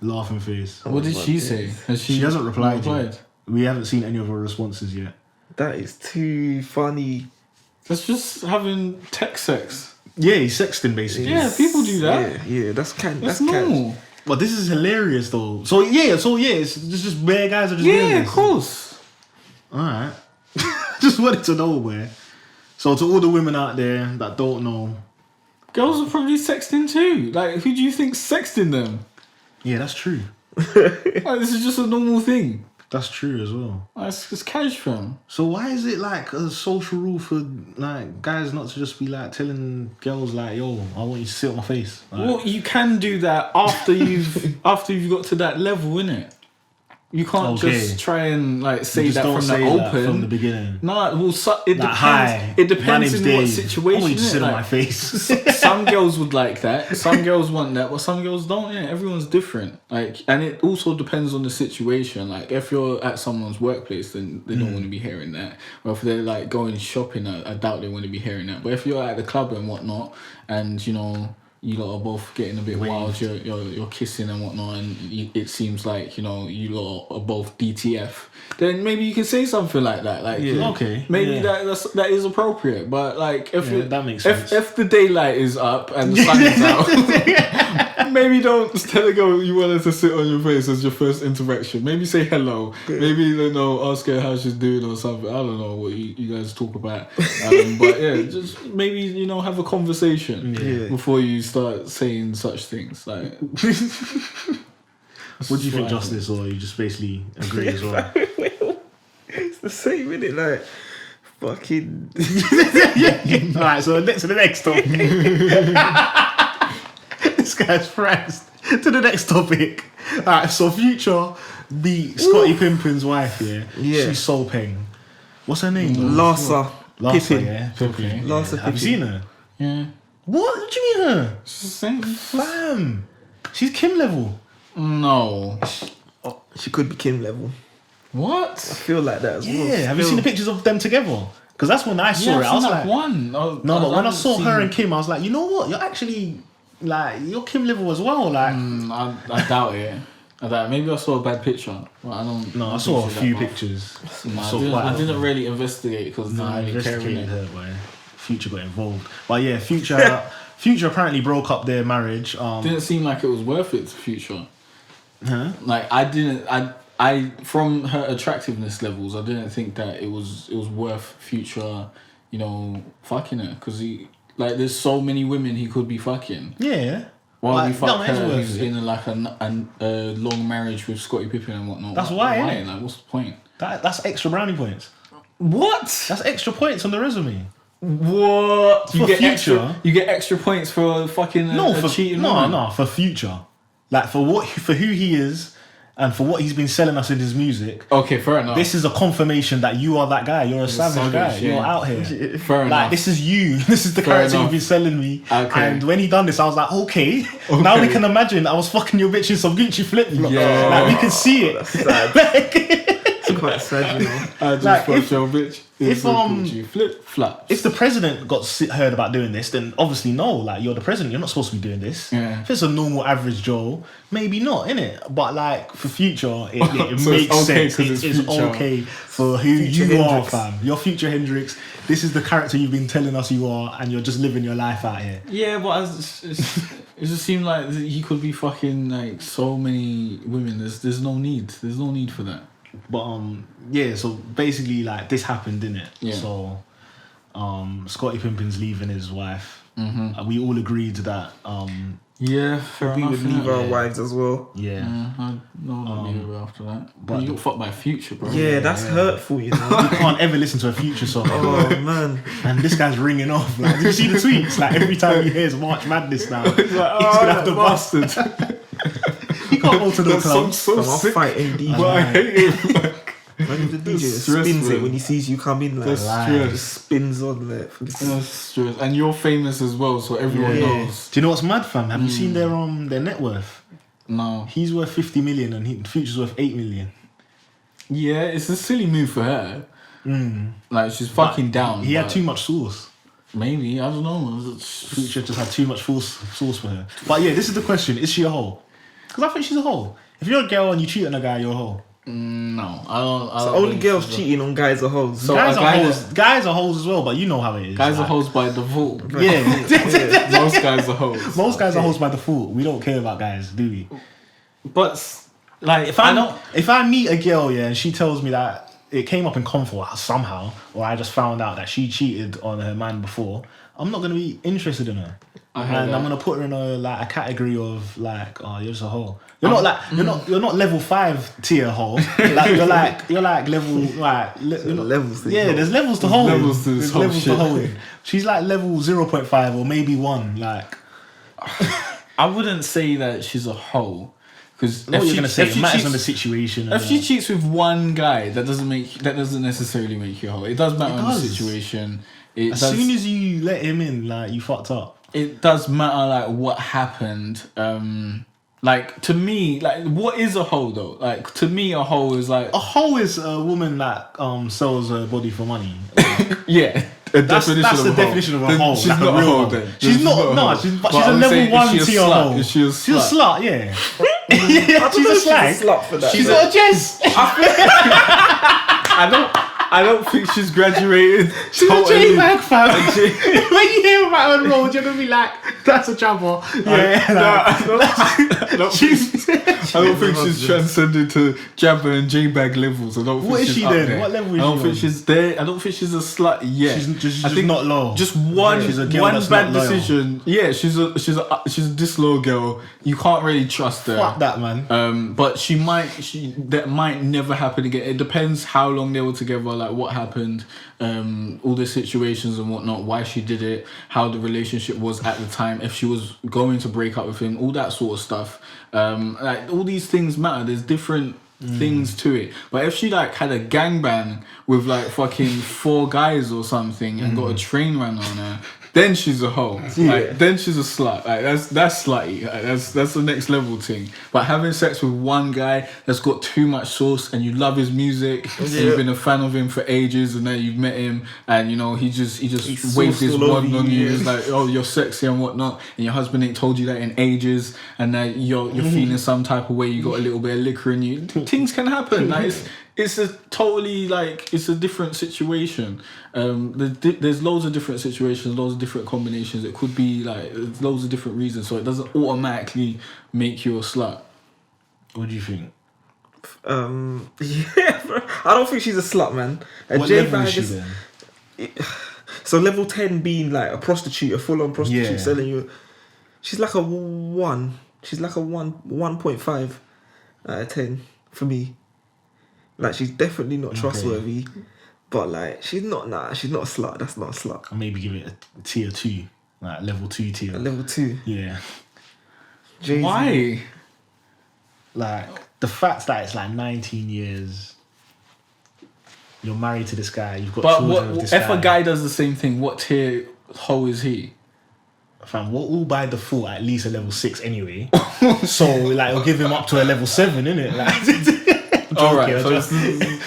S2: Laughing face.
S1: What did she say?
S2: She hasn't replied yet. We haven't seen any of her responses yet.
S3: That is too funny.
S1: That's just having text sex.
S2: Yeah, he's sexting basically.
S1: Yeah, people do that.
S3: Yeah, that's
S1: normal.
S2: But this is hilarious though. So it's just bare guys are just doing this.
S1: Of course.
S2: Alright. Just wanted to know where. So to all the women out there that don't know,
S1: girls are probably sexting too. Who do you think's sexting them?
S2: Yeah, that's true.
S1: This is just a normal thing.
S2: That's true as well.
S1: It's cash, fam.
S2: So why is it like a social rule for like guys not to just be like telling girls like, yo, I want you to sit on my face? Like,
S1: Well, you can do that after you've got to that level, innit? You can't just try and like say
S2: just
S1: that
S2: don't
S1: from
S2: say
S1: the
S2: that
S1: open
S2: from the beginning.
S1: No, well, it depends.
S2: Hi,
S1: it
S2: my
S1: depends
S2: name's
S1: in what
S2: Dave.
S1: situation.
S2: I want you to sit on
S1: like,
S2: my face.
S1: Some girls would like that. Some girls want that, but some girls don't. Yeah, everyone's different. Like, and it also depends on the situation. Like, if you're at someone's workplace, then they don't want to be hearing that. Or if they're like going shopping, I doubt they want to be hearing that. But if you're at the club and whatnot, and you know, you lot are both getting a bit wild, you're kissing and whatnot, and it seems like, you know, you lot are both DTF, then maybe you can say something like that. Like,
S2: okay,
S1: maybe that is appropriate. But like, if
S2: that makes sense.
S1: If the daylight is up and the sun is out, maybe don't tell a girl you want her to sit on your face as your first interaction. Maybe say hello. Maybe, you know, ask her how she's doing or something. I don't know what you guys talk about. But yeah, just maybe, you know, have a conversation before you start saying such things. Like,
S2: what do you think, Justice, or you just basically agree as well?
S3: It's the same, innit? Like, fucking.
S2: Alright, so the next topic. This guy's friends. To the next topic. Alright, so Future beat Scottie Pimpin's wife, yeah? She's so peng. What's her name?
S3: Larsa Pippin.
S2: Yeah? Pippin.
S3: Larsa
S2: Have you seen her?
S1: yeah,
S2: What do you mean her?
S1: it's the same.
S2: Fam. She's Kim level.
S1: No.
S3: She could be Kim level.
S1: What?
S3: I feel like that as well.
S2: Yeah, have you seen the pictures of them together? Because that's when I saw it. I was like,
S1: one.
S2: no, but when I saw her and Kim, I was like, you know what? You're actually like, you're Kim level as well. Like,
S1: I doubt it. Maybe I saw a bad picture. But I don't.
S2: no, I saw a few pictures.
S1: I didn't really investigate because I didn't care
S2: Investigated
S1: in it.
S2: her, boy. Future got involved. But yeah, Future apparently broke up their marriage.
S1: Didn't seem like it was worth it to Future.
S2: Huh?
S1: Like, I from her attractiveness levels, I didn't think that it was worth Future, you know, fucking her, because there's so many women he could be fucking.
S2: Yeah.
S1: Why
S2: Like,
S1: we fuck
S2: it's
S1: her
S2: worth
S1: who's
S2: it.
S1: in a long marriage with Scottie Pippen and whatnot?
S2: That's why,
S1: Why?
S2: innit?
S1: Like, what's the point?
S2: That's extra brownie points.
S1: What?
S2: That's extra points on the resume.
S1: What? You
S2: For
S1: get
S2: Future?
S1: you get extra points for fucking a cheating woman?
S2: No, for Future. Like for who he is and for what he's been selling us in his music.
S1: Okay, fair enough.
S2: This is a confirmation that you are that guy. You're a savage guy.
S1: yeah.
S2: You're out here.
S1: fair enough.
S2: Like, this is you. This is the
S1: Fair
S2: character
S1: enough.
S2: you've been selling me.
S1: Okay.
S2: And when he done this, I was like, okay. Now we can imagine I was fucking your bitch in some Gucci flip-flops.
S1: Yeah.
S2: Like, we can see it.
S3: It's quite sad, you know.
S1: I just
S2: like,
S1: fucked your bitch.
S2: if,
S1: flip flops.
S2: If the president got heard about doing this, then obviously no. Like, you're the president. You're not supposed to be doing this.
S1: Yeah.
S2: If it's a normal average Joe, maybe not, innit? But like for Future, it
S1: So
S2: makes
S1: it's okay
S2: sense.
S1: 'cause
S2: It's
S1: it's Future.
S2: okay for who
S3: Future
S2: you are,
S3: Hendrix.
S2: fam. You're Future Hendrix. This is the character you've been telling us you are, and you're just living your life out here.
S1: Yeah, but it just seemed like he could be fucking like so many women. There's no need. There's no need for that.
S2: But yeah. So basically, like this happened, didn't it?
S1: Yeah.
S2: So Scottie Pimpin's leaving his wife.
S1: Mm-hmm.
S2: We all agreed that
S1: Yeah, fair
S3: We
S1: enough.
S3: would leave our wives as well.
S2: yeah.
S1: I don't leave her after that.
S2: but
S1: But you got fucked by Future, bro.
S3: Yeah, that's hurtful, you know.
S2: You can't ever listen to a Future song.
S3: Oh man.
S2: And this guy's ringing off. Like, did you see the tweets? Like every time he hears March Madness now,
S1: He's like,
S2: he's gonna have to bust.
S1: bastard.
S2: He can't go to the
S1: That
S2: club.
S1: song's so
S3: I'll
S1: sick.
S3: fight MD.
S1: But I hate him.
S3: When the DJ
S1: stress,
S3: spins it
S1: man.
S3: when he sees you come in, like
S1: That's
S3: it
S1: stress.
S3: spins on like.
S1: That's stress. And you're famous as well, so everyone
S2: Yeah.
S1: knows.
S2: Do you know what's mad, fam? Have you seen their net worth?
S1: No.
S2: He's worth 50 million and Future's worth 8 million.
S1: Yeah, it's a silly move for her. Like, she's fucking down.
S2: He had
S1: but
S2: too much sauce.
S1: Maybe, I don't know.
S2: Future just had too much sauce for her. But yeah, this is the question: is she a hoe? Because I think she's a hoe. If you're a girl and you cheat on a guy, you're a hoe.
S1: No, I don't.
S3: So only girls cheating on guys are hoes.
S1: So
S2: guys
S1: a
S2: are
S1: guy
S2: hoes. Guys are hoes as well, but you know how it is.
S1: Guys are
S2: like,
S1: hoes by default.
S2: Yeah.
S1: Most guys are hoes.
S2: Most guys are hoes by default. We don't care about guys, do we?
S1: But like,
S2: If I meet a girl, yeah, and she tells me that it came up in convo somehow, or I just found out that she cheated on her man before, I'm not gonna be interested in her. And I'm gonna put her in a category of like, oh, you're just a hoe. You're not like you're not level 5 tier hoe. Like you're like level
S3: levels.
S2: Yeah, there's levels to hoe.
S1: Levels to this whole shit.
S2: She's like level 0.5 or maybe 1. Like,
S1: I wouldn't say that she's a hoe. Because
S2: what you're gonna say, it matters on the situation.
S1: If she cheats with one guy, that doesn't necessarily make you a hoe. It does matter on the situation.
S2: As soon as you let him in, like, you fucked up.
S1: It does matter, like, what happened. Like, to me, like, what is a hoe though? Like, to me, a hoe is like,
S2: a hoe is a woman that sells her body for money.
S1: Yeah.
S2: That's the definition of a hoe.
S1: She's not a hoe then.
S2: She's not. No, she's a level 1 tier hoe.
S1: Is she a slut?
S2: She's a slut. Yeah. Yeah, she's a slag.
S3: She's a slut for that.
S2: She's not a Jess.
S1: I don't think she's graduated.
S2: She's totally. A J-Bag fam. When you hear about her on road, you're gonna be like, that's a chopper. Yeah.
S1: I don't think she's transcended to Jabba and J-Bag levels. I don't think
S2: what is
S1: she's
S2: she
S1: up
S2: then?
S1: there.
S2: What level is she?
S1: I don't think she's there. I don't think she's a slut yet.
S2: She's just not low.
S1: Just one,
S2: she's a girl
S1: one
S2: that's
S1: bad
S2: not loyal.
S1: decision. Yeah, she's a disloyal girl. You can't really trust her.
S2: Fuck that, man.
S1: But that might never happen again. It depends how long they were together, like what happened, all the situations and whatnot, why she did it, how the relationship was at the time, if she was going to break up with him, all that sort of stuff. Like all these things matter. There's different things to it. But if she like had a gangbang with like fucking 4 guys or something and got a train ran on her, then she's a hoe.
S3: Yeah.
S1: Like, then she's a slut. Like that's slutty. Like, that's the next level thing. But having sex with one guy that's got too much sauce and you love his music, and you've been a fan of him for ages, and then you've met him and you know he just waved his wand on you. It's like, oh, you're sexy and whatnot, and your husband ain't told you that in ages, and now you're feeling some type of way. You got a little bit of liquor in you. Things can happen. Like it's a totally like it's a different situation. There's loads of different situations, loads of different combinations. It could be like there's loads of different reasons, so it doesn't automatically make you a slut.
S2: What do you think?
S3: Yeah, bro. I don't think she's a slut, man.
S2: What level is she then?
S3: So level 10 being like a prostitute, a full-on prostitute selling you. She's like a 1. She's like a 1.5 out of 10 for me. Like she's definitely not trustworthy, but like she's not a slut. That's not a slut.
S2: I'll maybe give it a tier 2, like level 2 tier.
S3: A level 2.
S2: Yeah.
S3: Jay-Z.
S1: Why?
S2: Like the fact that it's like 19 years. You're married to this guy. You've got children with this guy.
S1: If a guy does the same thing, what tier hoe is he?
S2: Fam, we're all by default at least a level 6 anyway. So like we'll give him up to a level 7, innit? Like.
S1: Alright,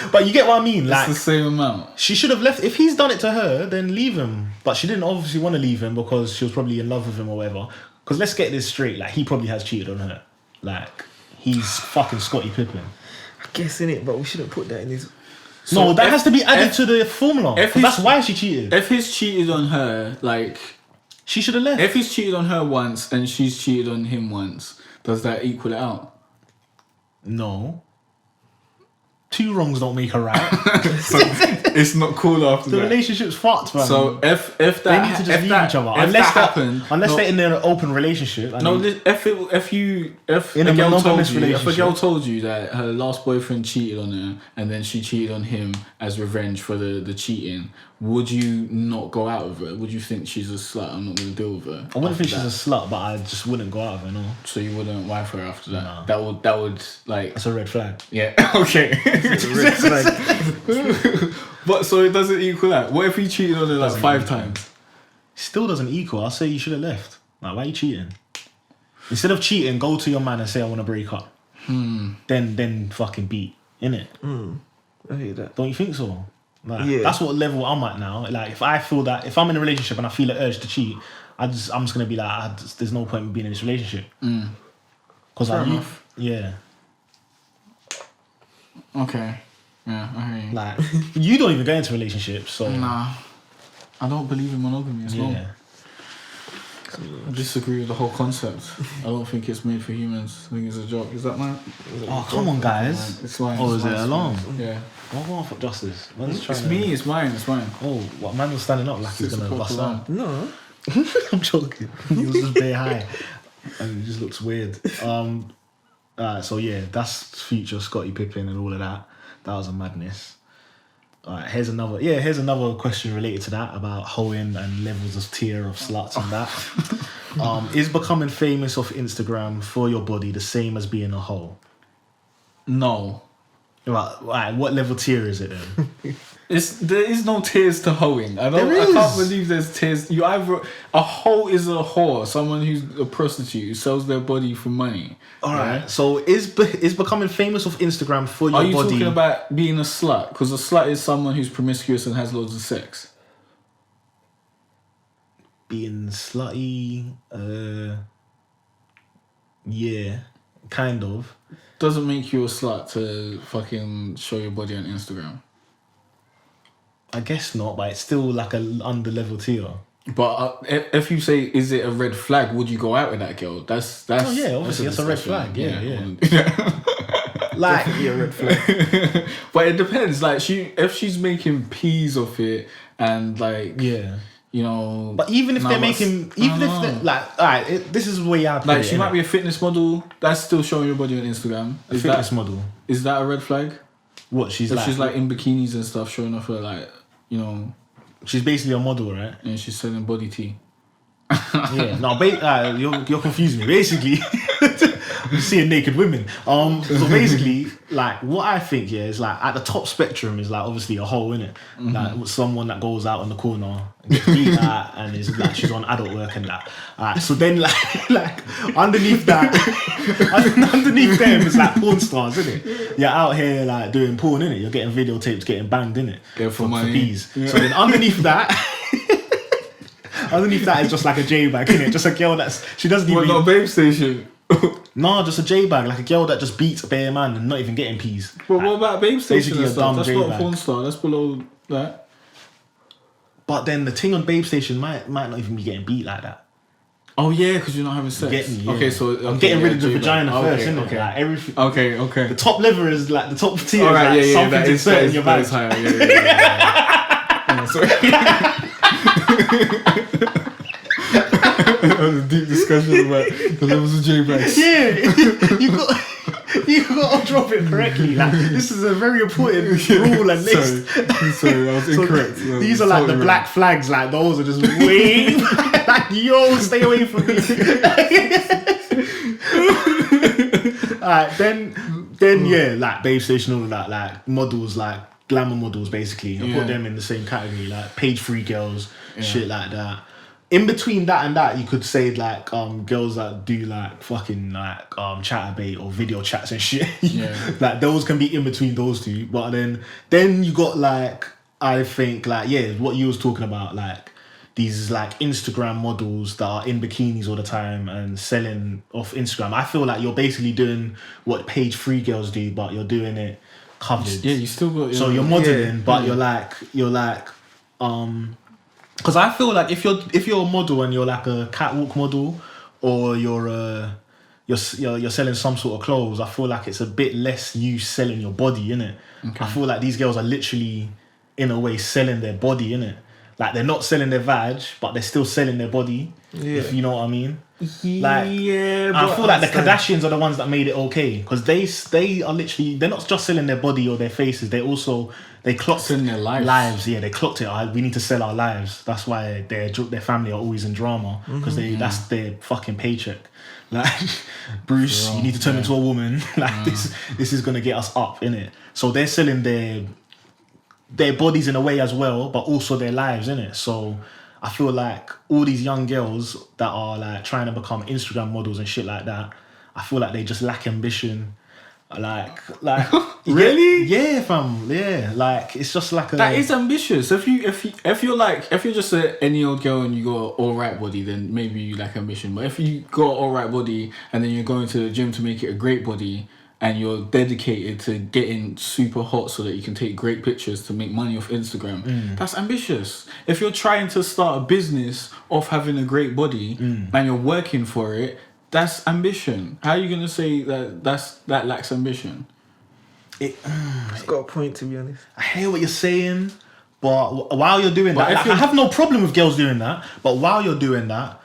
S2: but you get what I mean. Like
S1: it's the same amount.
S2: She should have left. If he's done it to her, then leave him. But she didn't obviously want to leave him because she was probably in love with him or whatever. Because let's get this straight. Like he probably has cheated on her. Like he's fucking Scottie Pippen.
S3: I guess in it, but we shouldn't put that in his.
S2: So no, that has to be added to the formula. That's why she cheated.
S1: If he's cheated on her, like
S2: she should have left.
S1: If he's cheated on her once and she's cheated on him once, does that equal it out?
S2: No. 2 wrongs don't make a right.
S1: So it's not cool after
S2: the
S1: that.
S2: relationship's fucked, man.
S1: So if that
S2: they need to just leave each other unless they're in an open relationship.
S1: If a girl told you that her last boyfriend cheated on her and then she cheated on him as revenge for the cheating, would you not go out with her? Would you think she's a slut? I'm not going to deal with her.
S2: I wouldn't think she's a slut, but I just wouldn't go out with her. No.
S1: So you wouldn't wife her after that?
S2: No.
S1: That would like.
S2: That's a red flag.
S1: Yeah. Okay. But so it doesn't equal that. What if he cheated on her like 5 times?
S2: Still doesn't equal. I'll say you should have left. Like, why are you cheating? Instead of cheating, go to your man and say I want to break up. Then fucking beat, innit?
S3: I hear that.
S2: Don't you think so? Like, that's what level I'm at now. Like if I feel that if I'm in a relationship and I feel an urge to cheat, I'm just gonna be like, there's no point in being in this relationship. Because yeah.
S1: Okay. Yeah, I hear you.
S2: Like you don't even get into relationships, so
S1: nah. I don't believe in monogamy as well. I disagree with the whole concept. I don't think it's made for humans. I think it's a joke. Is that mine?
S2: Oh, come on, guys.
S1: It's mine.
S2: Oh, is it alarm?
S1: Yeah.
S2: What going on for justice?
S1: It's me. It's mine.
S2: Oh, what man was standing up like he's gonna bust down?
S3: No.
S2: I'm joking. He was just bare high, and it just looks weird. So yeah, that's Future, Scottie Pippen, and all of that. That was a madness. Alright, here's another question related to that about hoeing and levels of tier of sluts and that. Is becoming famous off Instagram for your body the same as being a hoe?
S1: No.
S2: Right, what level tier is it then?
S1: There is no tiers to hoeing. I
S2: There
S1: can't
S2: is.
S1: believe there's tiers. A hoe is a whore, someone who's a prostitute who sells their body for money.
S2: Alright, so is becoming famous off Instagram for your
S1: Are you
S2: body?
S1: talking about being a slut? Because a slut is someone who's promiscuous and has loads of sex.
S2: Being slutty, yeah, kind of.
S1: Doesn't make you a slut to fucking show your body on Instagram.
S2: I guess not, but it's still like a under level tier.
S1: But if you say, is it a red flag? Would you go out with that girl? That's.
S2: Oh yeah, obviously that's a red flag. Yeah. Like
S3: Definitely a red flag.
S1: But it depends. Like if she's making peas off it and like
S2: yeah.
S1: you know.
S2: But even if they're making, this is the way I put
S1: like
S2: it,
S1: she
S2: innit?
S1: might be a fitness model. That's still showing your body on Instagram.
S2: a fitness model.
S1: Is that a red flag?
S2: What she's
S1: If
S2: like?
S1: she's like in bikinis and stuff, showing off her like you know,
S2: She's basically a model, right?
S1: and she's selling body tea.
S2: Yeah. No, you're confusing me. Basically, I'm seeing naked women. So basically, like what I think here is like at the top spectrum is like obviously a hoe, innit? Like someone that goes out on the corner and gets beat at and is like she's on adult work and that. So then like underneath that, underneath them is like porn stars, innit? You're out here like doing porn, innit? You're getting videotapes, getting banged, innit?
S1: Yeah, for money.
S2: peas.
S1: Yeah.
S2: So then underneath that. Underneath that is just like a J bag, innit? Just a girl she doesn't even.
S1: What, not a babe station?
S2: No, just a J bag, like a girl that just beats a bare man and not even getting peas.
S1: But what about babe station
S2: Basically
S1: and
S2: a
S1: stuff?
S2: dumb
S1: That's not a
S2: J-bag.
S1: porn star. That's below that.
S2: But then the thing on Babe Station might not even be getting beat like that.
S1: Oh yeah, because you're not having sex.
S2: Get me, yeah.
S1: Okay, so
S2: I'm getting rid of the
S1: J-bag.
S2: vagina first,
S1: Okay,
S2: innit?
S1: okay.
S2: Like everything.
S1: Okay.
S2: The top level is like the top tier.
S1: All right,
S2: is like
S1: that
S2: something to
S1: is
S2: insert in your
S1: that is
S2: bag.
S1: higher. Yeah. Sorry. That was a deep discussion about the levels of J-bags.
S2: Yeah, you got to drop it correctly. Like this is a very important rule and list.
S1: Sorry, I was incorrect.
S2: So these are like the black flags. Like those are just way like yo, stay away from me. Alright, then yeah, like Babe Station, all of that, like models, like glamour models, basically. I put them in the same category, like page 3 girls, shit like that. In between that and that, you could say like girls that do like fucking like chatterbait or video chats and shit.
S1: Yeah.
S2: Like those can be in between those two. But then you got like I think like what you was talking about, like these like Instagram models that are in bikinis all the time and selling off Instagram. I feel like you're basically doing what page 3 girls do, but you're doing it covered.
S1: Yeah, you still got.
S2: So you're modeling, but you're like because I feel like if you're a model and you're like a catwalk model or you're selling some sort of clothes, I feel like it's a bit less you selling your body, innit?
S1: Okay.
S2: I feel like these girls are literally in a way selling their body, innit? Like they're not selling their vag, but they're still selling their body.
S3: Yeah.
S2: If you know what I mean.
S1: Like,
S2: I feel like the Kardashians are the ones that made it okay because they are literally, they're not just selling their body or their faces, they clocked
S1: Selling their lives.
S2: Yeah, they clocked it. We need to sell our lives. That's why their family are always in drama because that's their fucking paycheck. Like Bruce, you need to turn into a woman. Like this is gonna get us up, innit? So they're selling their bodies in a way as well, but also their lives, innit? So I feel like all these young girls that are like trying to become Instagram models and shit like that, I feel like they just lack ambition. Like
S1: Really?
S2: Yeah, fam. Yeah, like it's just like
S1: that is ambitious. If you're just any old girl and you got an alright body, then maybe you lack ambition. But if you got an alright body and then you're going to the gym to make it a great body, and you're dedicated to getting super hot so that you can take great pictures to make money off Instagram, that's ambitious. If you're trying to start a business off having a great body and you're working for it, that's ambition. How are you gonna say that lacks ambition?
S3: It's got a point, to be honest.
S2: I hear what you're saying, But while you're doing
S1: But
S2: that,
S1: if
S2: like, I
S1: you're-
S2: have no problem with girls doing that. But while you're doing that,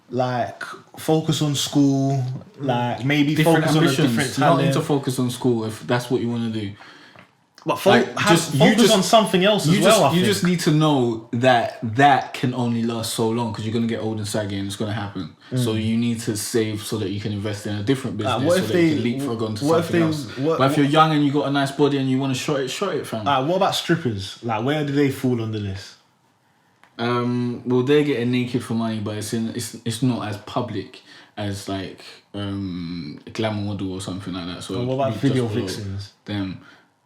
S2: like focus on school, like maybe
S1: different
S2: focus on a
S1: ambitions.
S2: different
S1: You don't need
S2: talent.
S1: to focus on school if that's what you want to do.
S2: But
S1: Like,
S2: focus on something else as well. I
S1: You
S2: think.
S1: just need to know that can only last so long because you're gonna get old and saggy and it's gonna happen. So you need to save so that you can invest in a different business
S2: what
S1: so
S2: if
S1: that you
S2: they-
S1: can leapfrog onto
S2: what if
S1: something
S2: they-
S1: else.
S2: what-
S1: But if you're young and you got a nice body and you want to shot it, fam.
S2: What about strippers? Like, where do they fall on the list?
S1: Well, they're getting naked for money, but it's not as public as like a glamour model or something like that. So
S2: And what about
S1: you just
S2: video
S1: follow
S2: vixens?
S1: them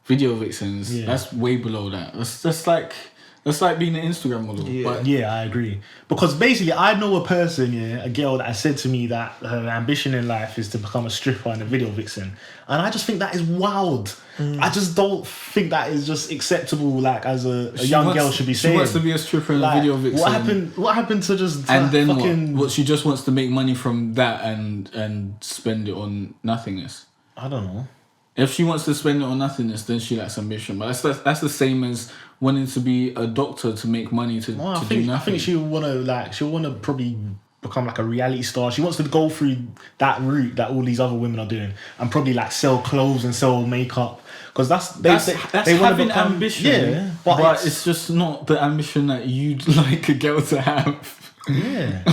S1: video vixens.
S2: Yeah.
S1: That's way below that. That's like being an Instagram model.
S3: Yeah.
S1: But
S2: Yeah, I agree. Because basically, I know a person, a girl that has said to me that her ambition in life is to become a stripper and a video vixen, and I just think that is wild. I just don't think that is just acceptable. Like, as a young girl should be saying.
S1: She wants to be a stripper and
S2: Like,
S1: a video vixen.
S2: What happened to just
S1: And then
S2: fucking?
S1: what? She just wants to make money from that and spend it on nothingness.
S2: I don't know.
S1: If she wants to spend it on nothingness, then she lacks ambition. But that's the same as wanting to be a doctor to make money to
S2: Well, I
S1: do
S2: think
S1: nothing.
S2: she'll wanna probably become like a reality star. She wants to go through that route that all these other women are doing, and probably like sell clothes and sell makeup, because that's
S1: That's
S2: they wanna
S1: having
S2: become,
S1: ambition.
S2: Yeah,
S1: but it's just not the ambition that you'd like a girl to have.
S2: yeah.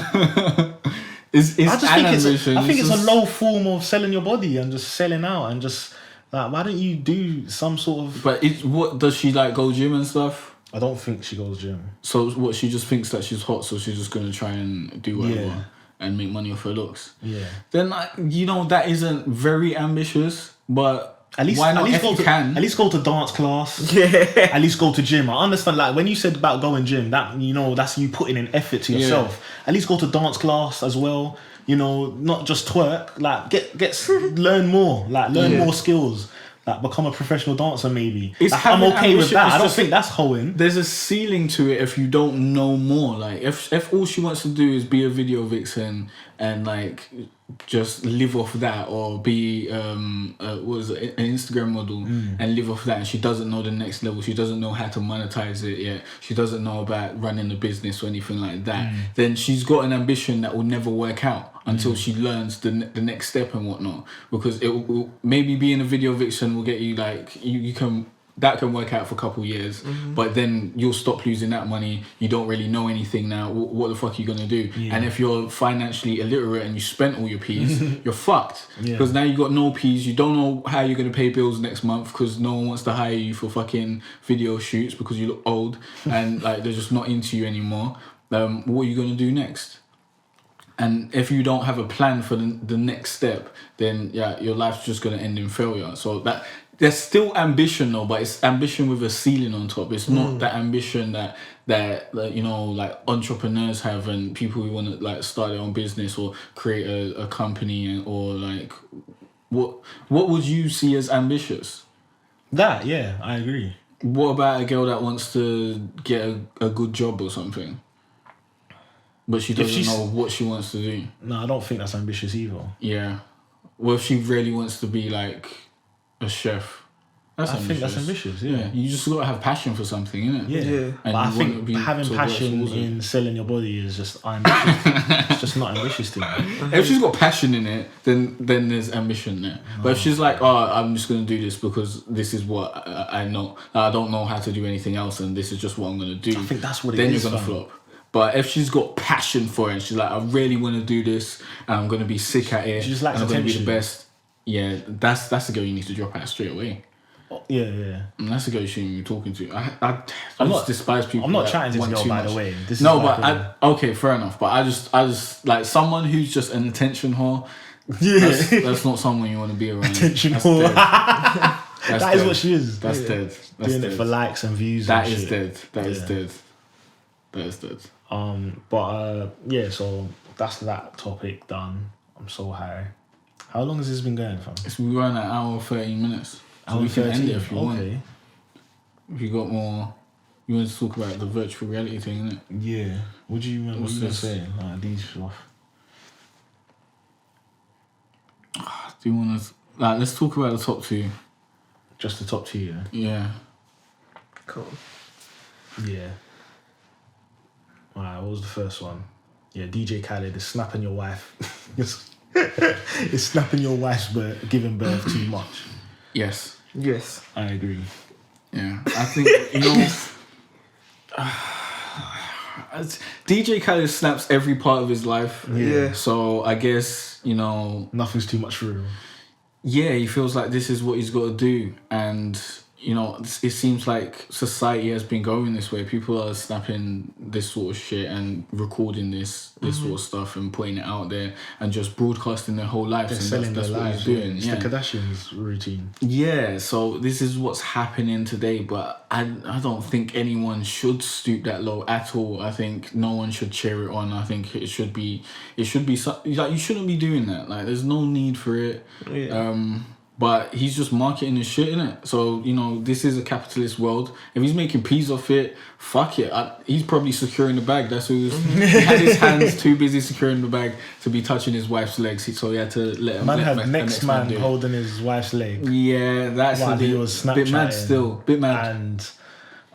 S1: It's
S2: I just
S1: an
S2: think
S1: ambition.
S2: it's a
S1: just-
S2: low form of selling your body and just selling out and just like, why don't you do some sort of?
S1: But what does she like? Go gym and stuff.
S2: I don't think she goes gym.
S1: So what? She just thinks that she's hot, so she's just gonna try and do whatever
S2: Yeah.
S1: and make money off her looks.
S2: Yeah.
S1: Then that isn't very ambitious, but
S2: At least,
S1: why not?
S2: at least
S1: If
S2: go
S1: you
S2: to,
S1: can.
S2: At least go to dance class.
S3: Yeah.
S2: At least go to gym. I understand, like, when you said about going gym, that, that's you putting in effort to yourself. At least go to dance class as well. Not just twerk. Like, learn more. Like, learn more skills. Like, become a professional dancer, maybe.
S1: It's
S2: Like, I'm
S1: having
S2: okay with
S1: ambition,
S2: that.
S1: it's
S2: I don't
S1: just-
S2: think that's hoeing.
S1: There's a ceiling to it if you don't know more. Like if all she wants to do is be a video vixen and like just live off that, or be an Instagram model and live off that, and she doesn't know the next level, she doesn't know how to monetize it yet, she doesn't know about running a business or anything like that, then she's got an ambition that will never work out until she learns the next step and whatnot. Because it will, maybe being a video vixen will get you like you can. That can work out for a couple years, but then you'll stop losing that money. You don't really know anything now. What the fuck are you gonna do?
S2: Yeah.
S1: And if you're financially illiterate and you spent all your P's, you're fucked.
S2: Yeah.
S1: Because now you got no P's. You don't know how you're gonna pay bills next month because no one wants to hire you for fucking video shoots because you look old and like they're just not into you anymore. What are you gonna do next? And if you don't have a plan for the next step, then your life's just gonna end in failure. So that. There's still ambition though, but it's ambition with a ceiling on top. It's not that ambition that like entrepreneurs have and people who want to like start their own business or create a company, or like what would you see as ambitious?
S2: That, yeah, I agree.
S1: What about a girl that wants to get a good job or something, but she doesn't know what she wants to do?
S2: No, I don't think that's ambitious either.
S1: Yeah. Well, if she really wants to be like a chef,
S2: I think that's ambitious, yeah.
S1: You just gotta have passion for something, innit?
S2: Yeah.
S3: Yeah.
S1: And
S2: But I
S1: you
S2: think
S1: wanna be
S2: having
S1: to work
S2: passion
S1: towards it.
S2: in selling your body is just ambitious. It's just not ambitious to me.
S1: If she's got passion in it, then there's ambition there. But if she's like, I'm just gonna do this because this is what I know. I don't know how to do anything else, and this is just what I'm gonna do.
S2: I think that's what it
S1: then
S2: is,
S1: you're gonna
S2: fam.
S1: flop. But if she's got passion for it, and she's like, I really want to do this, and I'm gonna be sick at it,
S2: She just lacks
S1: and I'm gonna be
S2: attention.
S1: the best. Yeah, that's the girl you need to drop out straight away.
S2: Yeah, yeah.
S1: And that's the girl you shouldn't be talking to. I
S2: I'm
S1: just
S2: not-
S1: despise people.
S2: I'm not
S1: that
S2: chatting to this
S1: want
S2: girl,
S1: too
S2: by
S1: much.
S2: the way. This is
S1: No,
S2: like
S1: but okay, fair enough. But I just like someone who's just an attention whore.
S2: yeah.
S1: That's not someone you want to be around.
S2: Attention
S1: That's
S2: whore.
S1: dead. That's
S2: That is
S1: dead.
S2: what she is.
S1: That's
S2: Yeah.
S1: dead. That's
S2: Doing
S1: dead.
S2: it for likes and views.
S1: That
S2: and
S1: is
S2: shit.
S1: dead. That is
S2: Yeah.
S1: dead. That is dead.
S2: Yeah. So that's that topic done. I'm so high. How long has this been going for?
S1: It's we run an hour 30 minutes. So
S2: Hour
S1: we can end
S2: 13.
S1: it if you want.
S2: Okay.
S1: If you got more, you want to talk about the virtual reality thing, innit?
S2: Yeah. What do you remember? What
S1: What's
S2: you gonna
S1: this?
S2: say? Like these stuff.
S1: Do you want to like? Let's talk about the top two.
S2: Just the top two. Yeah.
S1: Yeah.
S3: Cool.
S2: Yeah. Alright, what was the first one? Yeah, DJ Khaled is snapping your wife. It's snapping your wife's giving birth too much.
S1: Yes.
S3: Yes.
S2: I agree.
S1: Yeah. I think, you know, DJ Khaled snaps every part of his life.
S3: Yeah.
S1: So I guess, you know,
S2: Nothing's too much for him.
S1: yeah, he feels like this is what he's got to do. And, you know, it seems like society has been going this way. People are snapping this sort of shit and recording this sort of stuff and putting it out there and just broadcasting their whole lives.
S2: They're
S1: And
S2: selling
S1: that's
S2: their
S1: what
S2: lives.
S1: he's doing.
S2: It's
S1: Yeah.
S2: the Kardashians routine.
S1: Yeah, so this is what's happening today, but I don't think anyone should stoop that low at all. I think no one should cheer it on. I think it should be like, you shouldn't be doing that. Like, there's no need for it.
S3: Yeah.
S1: But he's just marketing his shit, innit? So, you know, this is a capitalist world. If he's making peas off it, fuck it. He's probably securing the bag. That's who he had his hands too busy securing the bag to be touching his wife's legs. So he had to let him.
S2: Man
S1: let
S2: had
S1: the
S2: next man
S1: do it.
S2: holding his wife's leg.
S1: Yeah, that's
S2: While
S1: a
S2: he
S1: bit,
S2: was
S1: bit mad
S2: Snapchatting.
S1: still. Bit mad.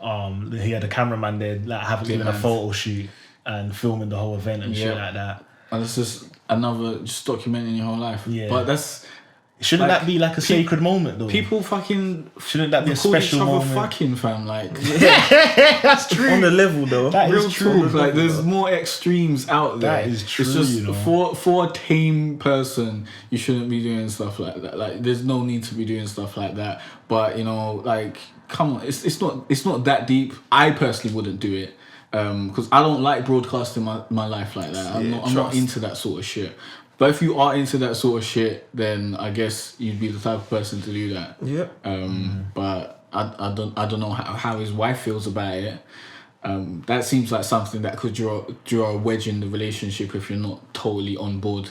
S2: And he had a cameraman there, like having even a
S1: mad.
S2: photo shoot and filming the whole event and shit
S1: Yeah.
S2: like that.
S1: And it's just just documenting your whole life.
S2: Yeah.
S1: But that's...
S2: Shouldn't
S1: Like,
S2: that be like a sacred moment though?
S1: People fucking...
S2: Shouldn't that be a
S1: record
S2: special
S1: each other
S2: moment?
S1: fucking, fam. Like...
S2: That's true.
S3: On the level though.
S2: That
S1: Real
S2: is true.
S1: talk, like there's more extremes out there.
S2: That is true,
S1: It's just
S2: you know.
S1: for a tame person, you shouldn't be doing stuff like that. Like there's no need to be doing stuff like that. But you know, like come on, it's not that deep. I personally wouldn't do it. Because I don't like broadcasting my life like that. I'm not
S3: trust.
S1: into that sort of shit. But if you are into that sort of shit, then I guess you'd be the type of person to do that.
S3: Yeah.
S1: But I don't know how his wife feels about it. That seems like something that could draw a wedge in the relationship if you're not totally on board.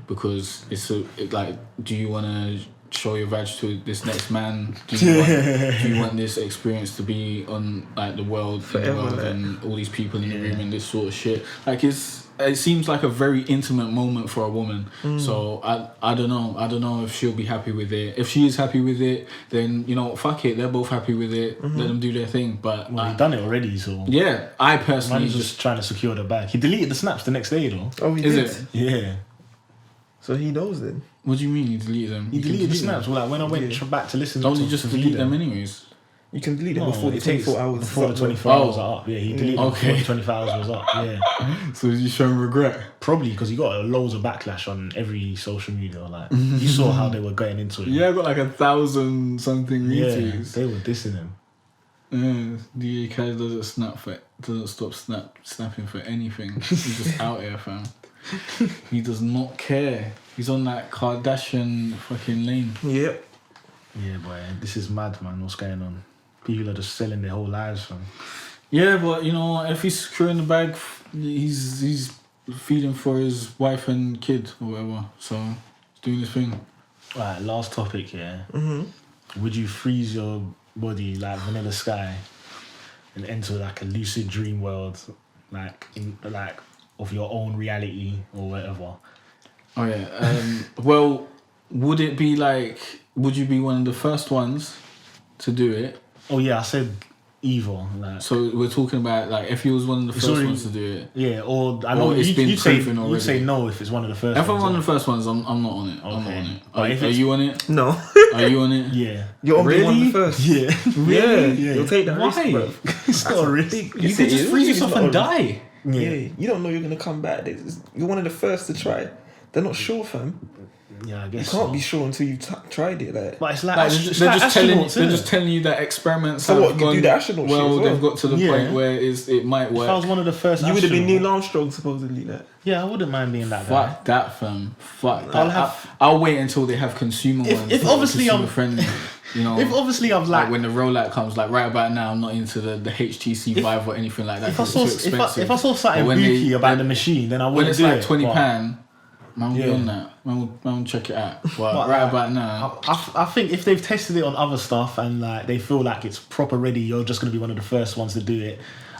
S1: Because it's like, do you want to show your vag to this next man? Do you want this experience to be on like the world,
S3: Forever, like.
S1: and all these people in the room and this sort of shit? Like it seems like a very intimate moment for a woman. So I don't know. I don't know if she'll be happy with it. If she is happy with it, then you know, fuck it. They're both happy with it. Let them do their thing. But
S2: Well, he done it already, so
S1: yeah, I personally
S2: man's just trying to secure the bag. He deleted the snaps the next day though.
S3: Oh, he
S1: Is
S3: did.
S1: it?
S2: Yeah.
S3: So he knows then.
S1: What do you mean you delete them?
S2: He
S1: You can
S2: deleted the
S1: delete them.
S2: snaps. Well, like when I went back to listen,
S1: Don't
S2: to
S1: you just delete them anyways?
S3: You can delete it
S2: No,
S3: before the
S2: it takes
S3: 24 hours.
S2: before
S3: is
S2: the
S3: up,
S2: 24
S1: Oh.
S2: hours are up. Yeah, he deleted them
S1: Okay.
S2: before the 24 hours was up. Yeah,
S1: So you showing regret?
S2: probably because he got loads of backlash on every social media. Like you saw how they were going into it.
S1: Yeah, I got like 1,000 something
S2: yeah,
S1: retweets.
S2: they were dissing him.
S1: Yeah, DJ Khaled doesn't stop snapping for anything. He's just out here, fam. He does not care. He's on that Kardashian fucking lane.
S3: Yep.
S2: Yeah, boy, this is mad, man. What's going on? People are just selling their whole lives, fam.
S1: Yeah, but you know, if he's securing the bag, he's feeding for his wife and kid or whatever. So he's doing his thing.
S2: Right, last topic here.
S3: Mm-hmm.
S2: Would you freeze your body like Vanilla Sky and enter like a lucid dream world, like of your own reality or whatever?
S1: Oh yeah. Well, would it be like? Would you be one of the first ones to do it?
S2: Oh yeah, I said either. Like
S1: So we're talking about like if you was one of the
S2: It's
S1: first
S2: already-
S1: ones to do it.
S2: yeah, or I know
S1: it's been
S2: you'd say
S1: proven already.
S2: you'd say no if it's one of the first.
S1: If I'm
S2: ones,
S1: one of
S2: innit?
S1: the first ones, I'm not on it. I'm not
S2: Okay.
S1: on it.
S2: But if
S1: Are
S2: it's-
S1: you on it?
S3: No.
S1: Are you on it?
S2: Yeah,
S3: You're on
S1: Really?
S3: one of the first.
S2: yeah.
S3: Yeah.
S2: Yeah.
S3: You'll take that risk,
S1: Why?
S3: bro.
S2: It's not a risk.
S3: Big,
S1: You could just freeze yourself and die.
S3: Yeah. You don't know you're gonna come back. You're one of the first to try. They're not sure, fam.
S2: Yeah, I
S3: You
S2: guess.
S3: can't
S2: so.
S3: be sure until you tried it. Like,
S2: But it's like,
S1: Like,
S2: it's
S1: they're
S2: like
S1: just telling
S2: astronauts,
S1: they're
S2: innit?
S1: just telling you that experiments
S3: So
S1: have
S3: what, you
S1: gone
S3: do the astronaut shit
S1: well.
S3: as well?
S1: They've got to the
S2: Yeah.
S1: point where it might
S2: If I was
S1: work.
S2: one of the first,
S3: you would have been
S2: astronauts-
S3: Neil Armstrong supposedly. Like,
S2: Yeah, I wouldn't mind being that guy.
S1: Fuck that, fam. Fuck
S2: I'll
S1: that.
S2: have-
S1: I'll wait until they have consumer
S2: If-
S1: ones.
S2: if
S1: that are
S2: obviously
S1: consumer
S2: I'm-
S1: friendly. You know,
S2: If obviously I'm
S1: like
S2: like,
S1: when the rollout comes, like right about now, I'm not into the HTC Vive or anything like that.
S2: if I
S1: 'cause
S2: saw
S1: it's too expensive.
S2: if I saw something
S1: But when
S2: booky
S1: they-
S2: about the machine, then I wouldn't
S1: when it's
S2: do
S1: like
S2: it.
S1: £20,
S2: But
S1: man will be
S2: Yeah.
S1: on that. Man will check it out. But
S2: But,
S1: right about now,
S2: I think if they've tested it on other stuff and like they feel like it's proper ready, you're just gonna be one of the first ones to do it.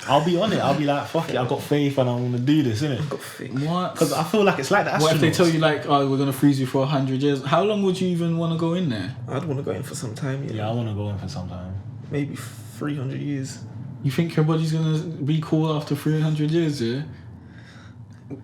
S2: I'll be on it. I'll be like, fuck it, I've got faith and I want to do this, innit?
S3: got thick.
S1: what?
S2: Because I feel like it's like the astronauts.
S1: What if they tell you like, oh, we're gonna freeze you for 100 years? How long would you even want to go in there?
S3: I'd want to go in for some time.
S2: Yeah, I want to go in for some time.
S3: Maybe 300 years.
S1: You think your body's gonna be cool after 300 years, yeah?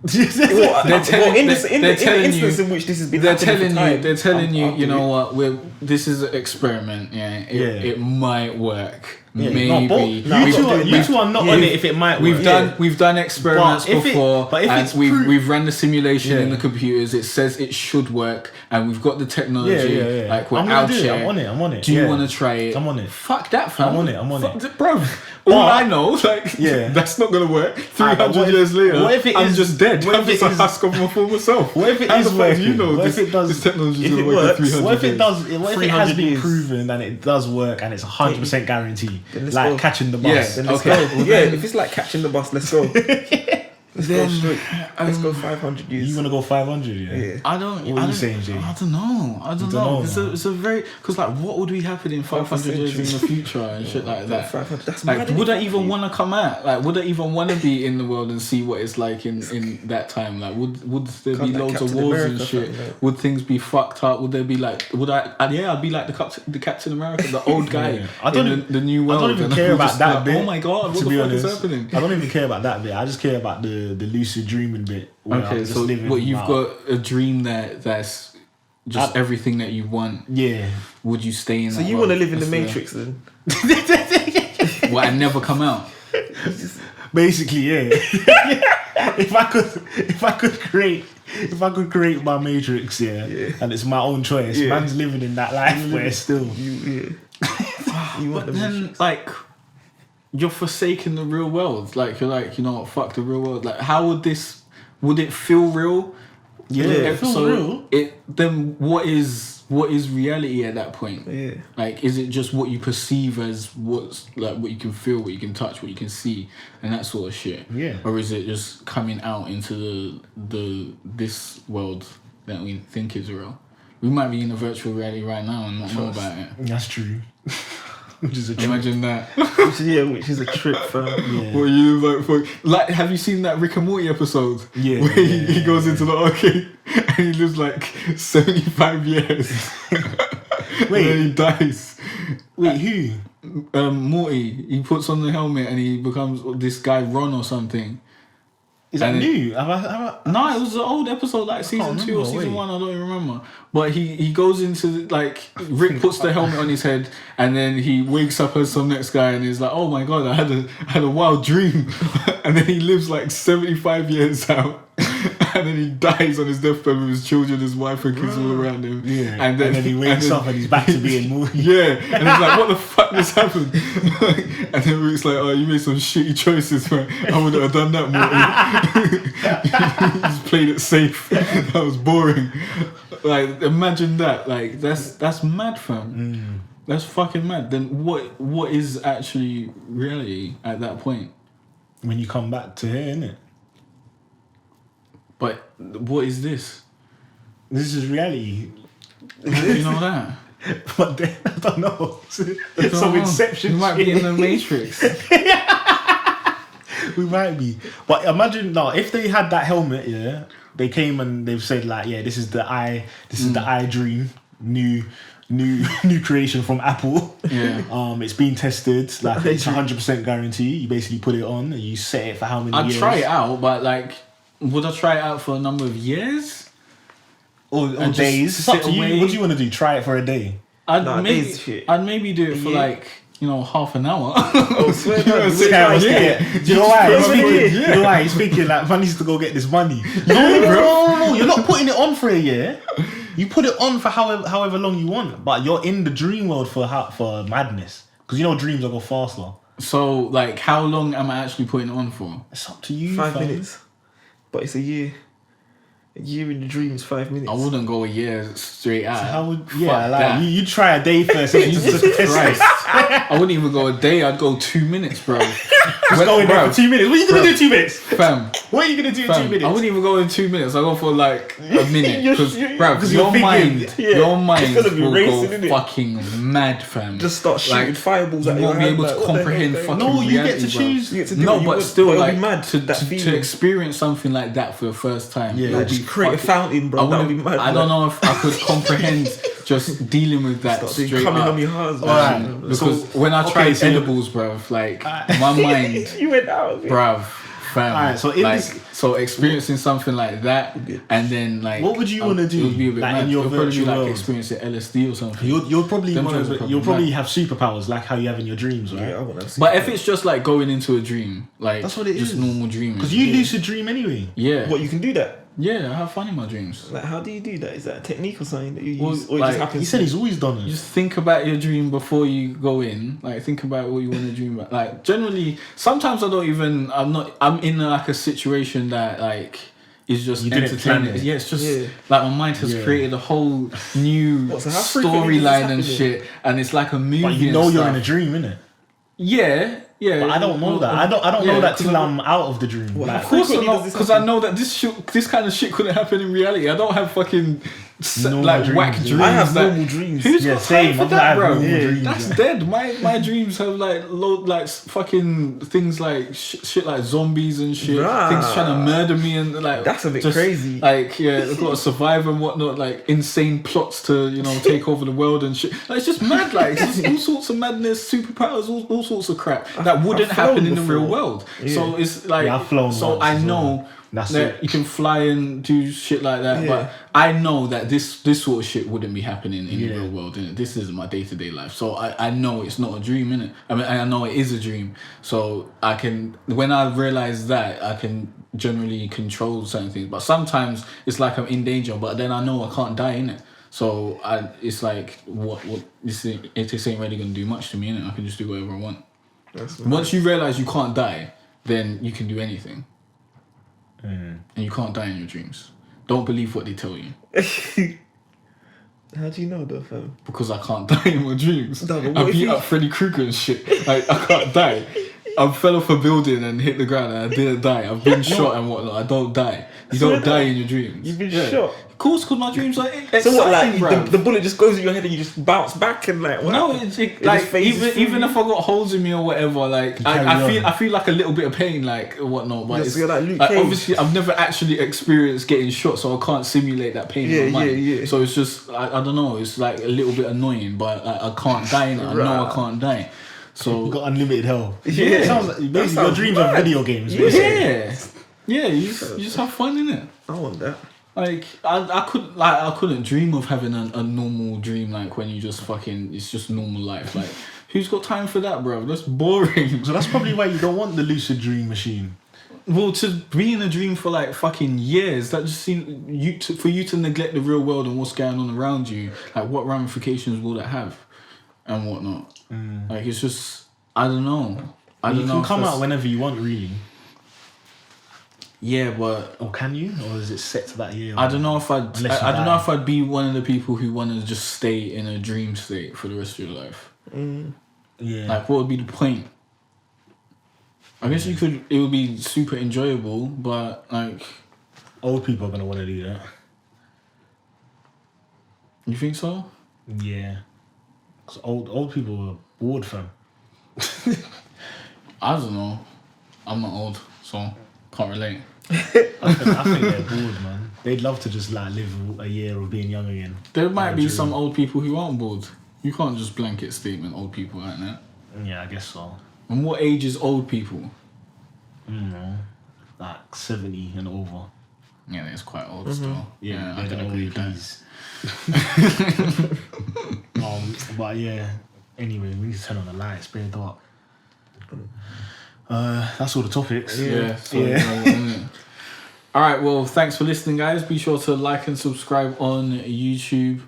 S3: They're telling in the instance in which this has been happening
S1: they're telling you, you know what, this is an experiment, it might work. Maybe
S2: you two are not on it if it might work.
S1: We've done experiments before, and we've run the simulation in the computers. It says it should work, and we've got the technology. Like we're out here.
S2: I'm on it.
S1: Do you want to try it?
S2: I'm on it.
S1: Fuck that, fam.
S2: I'm on it,
S1: bro. All I know, that's not gonna work. 300 years later,
S2: what if it
S1: I'm just dead. I'm just a husk of my former self.
S2: What if it is working?
S1: You know,
S2: what if it does?
S1: This technology
S2: if it
S1: works,
S2: what if it does? What if it has been proven and it does work and it's 100% guarantee? Like catching the bus.
S3: Then let's go. If it's like catching the bus, let's go. Let's go 500 years.
S2: You want to go 500? Yeah.
S1: I don't.
S2: What are you saying, Jay?
S1: I don't know. It's a very because like what would be happening in 500 years in the future and shit like that.
S3: 500. That's
S1: like would I even want to come out? Like would I even want to be in the world and see what it's like in that time? Like would there be loads of wars and shit? Would things be fucked up? Would there be like? Would I? I'd be like the Captain America, the old guy in the new world.
S2: I don't even care about that bit.
S1: Oh my god, what the fuck is happening?
S2: I don't even care about that bit. I just care about the lucid dreaming bit.
S1: Okay, so what you've got a dream that's just everything that you want.
S2: Yeah.
S1: Would you stay in that?
S3: So you want to live in the Matrix then?
S1: Well, I never come out.
S2: Basically, yeah. If I could create my Matrix, and it's my own choice. Man's living in that life where still
S3: you want the
S1: Matrix. Like you're forsaking the real world. Like you're like, you know what, fuck the real world. Like how would it feel real?
S2: Yeah, it feels real.
S1: Then what is reality at that point?
S3: Yeah.
S1: Like is it just what you perceive as what's like what you can feel, what you can touch, what you can see, and that sort of shit?
S2: Yeah.
S1: Or is it just coming out into this world that we think is real? We might be in a virtual reality right now and not know about it.
S2: That's true. Which is a trip.
S1: Imagine that.
S3: which is a trip, fam.
S2: Yeah.
S1: What you like? Have you seen that Rick and Morty episode?
S2: Yeah.
S1: Where he goes into the arcade and he lives like 75 years.
S2: Wait,
S1: and then he dies.
S2: Wait, who?
S1: Morty. He puts on the helmet and he becomes this guy Ron or something.
S2: Is that new?
S1: No, it was an old episode, like season 2 or season 1. I don't even remember. But he goes into like Rick puts the helmet on his head, and then he wakes up as some next guy, and he's like, "Oh my god, I had a wild dream," and then he lives like 75 years out, and then he dies on his deathbed with his children, his wife, and kids all around him.
S2: Yeah, and then he wakes up and he's back to being Morty.
S1: Yeah, and he's like, "What the fuck just happened?" And then Rick's like, "Oh, you made some shitty choices, man. I wouldn't have done that, Morty. You just played it safe. That was boring." Like, imagine that. Like, that's mad, fam. That's fucking mad. Then what is actually reality at that point?
S2: When you come back to here, innit?
S1: But what is this?
S2: This is reality.
S1: How do you know that?
S2: But then, I don't know. Some Inception.
S1: You might be in the Matrix.
S2: We might be. But imagine now, if they had that helmet, they came and they've said like, this is the eye dream, new creation from Apple. Yeah. It's been tested, like it's 100% guarantee. You basically put it on and you set it for how many years.
S1: I'd try it out, but like, would I try it out for a number of years?
S2: Or days? It's up to you. What do you want to do? Try it for a day?
S1: I'd maybe do it for like, half an hour.
S2: Do you know why? He's thinking like, man needs to go get this money. No, you're not putting it on for a year. You put it on for however long you want, but you're in the dream world for madness. Because dreams will go faster.
S1: So, like, how long am I actually putting it on for?
S2: It's up to you.
S3: 5 minutes. But it's a year. A year in the dream is 5 minutes.
S1: I wouldn't go a year straight out.
S2: So you try a day first.
S1: Jesus Christ. I wouldn't even go a day. I'd go 2 minutes, bro.
S2: Just go in there for 2 minutes. What are you gonna do in 2 minutes,
S1: fam?
S2: What are you gonna do in 2 minutes?
S1: I wouldn't even go in 2 minutes. I go for like a minute because your mind will go fucking mad, fam.
S3: Just start shooting fireballs at you.
S1: You won't be able to comprehend fucking reality.
S2: No, you get to choose.
S1: No, but still, like, to experience something like that for the first time.
S3: Yeah, just create a fountain, bro. That would be mad.
S1: I don't know if I could comprehend just dealing with that
S3: Start doing
S1: straight
S3: coming
S1: up.
S3: on your heart.
S2: Alright.
S1: Because
S2: So-
S1: when I
S2: okay,
S1: tried
S2: so-
S1: edibles, bruv, like my mind,
S3: You went out of it.
S1: bruv, fam.
S2: Alright, so in
S1: like,
S2: this-
S1: so experiencing something like that, and then like,
S2: What would you wanna do,
S1: It would be a bit
S2: like,
S1: mad.
S2: in your
S1: It would probably be
S2: virtual
S1: like
S2: world?
S1: experiencing LSD or something.
S2: You'll probably
S1: Them
S2: wanna,
S1: drugs are probably
S2: you'll probably
S1: mad.
S2: have superpowers like how you have in your dreams, right?
S3: Yeah, I want to see.
S1: But if it's just like going into a dream, like
S2: That's what it
S1: just
S2: is.
S1: normal dreaming.
S2: Because you lucid dream anyway.
S1: yeah,
S3: What, you can do that?
S1: yeah, I have fun in my dreams.
S3: Like, how do you do that? Is that a technique or something that you
S1: Well,
S3: use, or it
S1: like,
S3: just happens?
S2: He said he's always done it.
S1: You just think about your dream before you go in. Like think about what you want to dream about. Like generally, sometimes I don't even. I'm in like a situation that like is just
S2: You didn't plan
S1: entertaining.
S2: it.
S1: Yeah, it's just
S3: Yeah.
S1: like my mind has
S2: Yeah.
S1: created a whole new
S3: What, so how frequently does this
S1: storyline and
S3: happen?
S1: shit, and it's like a movie.
S2: But you
S1: and
S2: know you're
S1: stuff.
S2: in a dream, innit?
S1: Yeah.
S2: But I don't know that. I don't know that till I'm out of the dream.
S3: What,
S2: Like,
S1: Of course
S3: frequently
S1: not,
S3: does this
S1: because I
S3: happen?
S1: know that this kind of shit couldn't happen in reality. I don't have fucking
S2: Normal
S1: like
S2: dreams,
S1: whack
S2: yeah.
S1: dreams.
S3: I have
S1: that-
S3: normal dreams.
S1: Who's
S2: Yeah,
S1: got
S2: same.
S1: time for
S2: I've
S1: that,
S2: had
S1: bro?
S2: normal dreams,
S1: That's
S2: yeah.
S1: dead. My dreams have like fucking things like shit like zombies and shit.
S3: Bruh.
S1: Things trying to murder me and like
S3: That's a bit
S1: just,
S3: crazy.
S1: Like yeah, I've got to survive and whatnot. Like insane plots to take over the world and shit. Like, it's just mad. Like it's just all sorts of madness, superpowers, all sorts of crap that wouldn't
S3: I've
S1: happen
S3: flown
S1: in the real
S3: before.
S1: world.
S3: Yeah.
S1: So it's like
S2: Yeah, I've flown
S1: so
S2: once
S1: I
S2: as
S1: know.
S2: well. That's
S1: that
S2: it.
S1: you can fly and do shit like that,
S3: Yeah.
S1: but I know that this sort of shit wouldn't be happening in the
S2: Yeah.
S1: real world. Innit? This isn't my day-to-day life, so I know it's not a dream, innit? I mean, I know it is a dream, so I can, when I realize that, I can generally control certain things. But sometimes it's like I'm in danger, but then I know I can't die, innit? So it's like what this ain't really gonna do much to me, innit? I can just do whatever I want.
S3: That's
S1: Once you realize you can't die, then you can do anything.
S2: Mm.
S1: And you can't die in your dreams. Don't believe what they tell you.
S3: How do you know though, fam?
S1: Because I can't die in my dreams.
S3: No, but what
S1: I
S3: if
S1: beat
S3: you-
S1: up Freddy Krueger and shit. Like, I can't die. I fell off a building and hit the ground and I didn't die. I've been shot and whatnot. I don't die. You
S3: So
S1: don't die in your dreams.
S3: You've been shot?
S1: Of course, because my dreams are exciting,
S3: So what, like
S1: bro.
S3: the bullet just goes in your head and you just bounce back and like what?
S1: No,
S3: happened?
S1: it
S3: just
S1: like
S3: phases through
S1: even
S3: you?
S1: if I got holes in me or whatever, like
S2: carry
S1: I
S2: on.
S1: feel like a little bit of pain, like whatnot. But
S3: Yeah,
S1: it's
S3: so you're like Luke Cage.
S1: obviously I've never actually experienced getting shot, so I can't simulate that pain in my mind.
S3: Yeah.
S1: So it's just I don't know. It's like a little bit annoying, but I can't die in it. I know I
S3: Right.
S1: can't die. So
S2: You got unlimited health.
S3: Yeah.
S2: It sounds like basically your
S3: sounds
S2: dreams
S3: mad.
S2: are video games.
S3: Yeah.
S2: Basically.
S1: yeah, you just have fun in it.
S3: I want that.
S1: Like I couldn't dream of having a normal dream like when you just fucking it's just normal life. Like who's got time for that, bro? That's boring.
S2: So that's probably why you don't want the lucid dream machine.
S1: Well, to be in a dream for like fucking years, that just seems for you to neglect the real world and what's going on around you. Like what ramifications will that have, and whatnot. Like it's just I don't know. I
S2: You
S1: don't know.
S2: can
S1: if
S2: come
S1: that's-
S2: out whenever you want, really.
S1: Yeah, but
S2: Or can you? Or is it set to that year?
S1: I don't know if I'd.
S2: Unless you
S1: I don't know
S2: die.
S1: if I'd be one of the people who want to just stay in a dream state for the rest of your life.
S2: Yeah.
S1: Like, what would be the point? I guess you could. It would be super enjoyable, but like,
S2: Old people are gonna want to do that.
S1: you think so?
S2: Yeah. Because old people are bored, fam.
S1: I don't know. I'm not old, so can't relate.
S2: I think they're bored, man. They'd love to just like live a year of being young again.
S1: There might be
S2: True.
S1: some old people who aren't bored. You can't just blanket statement old people like that.
S2: Yeah, I guess so.
S1: And what age is old people?
S2: Like 70 and over.
S1: Yeah, that's quite old still. Yeah, I
S2: they're
S1: can
S2: the
S1: agree with that.
S2: OGs. But yeah. Anyway, we need to turn on the lights. Very dark. That's all the topics.
S1: Yeah. So,
S2: Yeah.
S1: all right. Well, thanks for listening, guys. Be sure to like and subscribe on YouTube.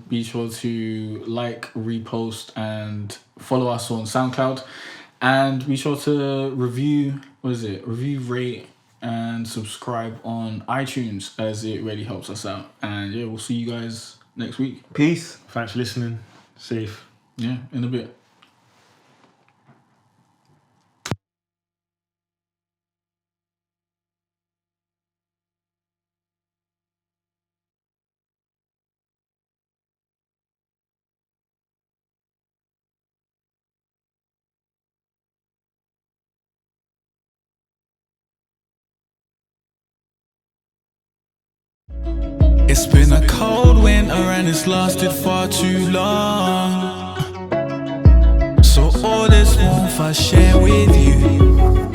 S1: Be sure to like, repost, and follow us on SoundCloud. And be sure to review. What is it? Review, rate, and subscribe on iTunes, as it really helps us out. And yeah, we'll see you guys next week.
S3: Peace.
S2: Thanks for listening. Safe.
S1: Yeah, in a bit.
S4: It's been a cold winter. around, it's lasted far too long. So all this warmth I share with you,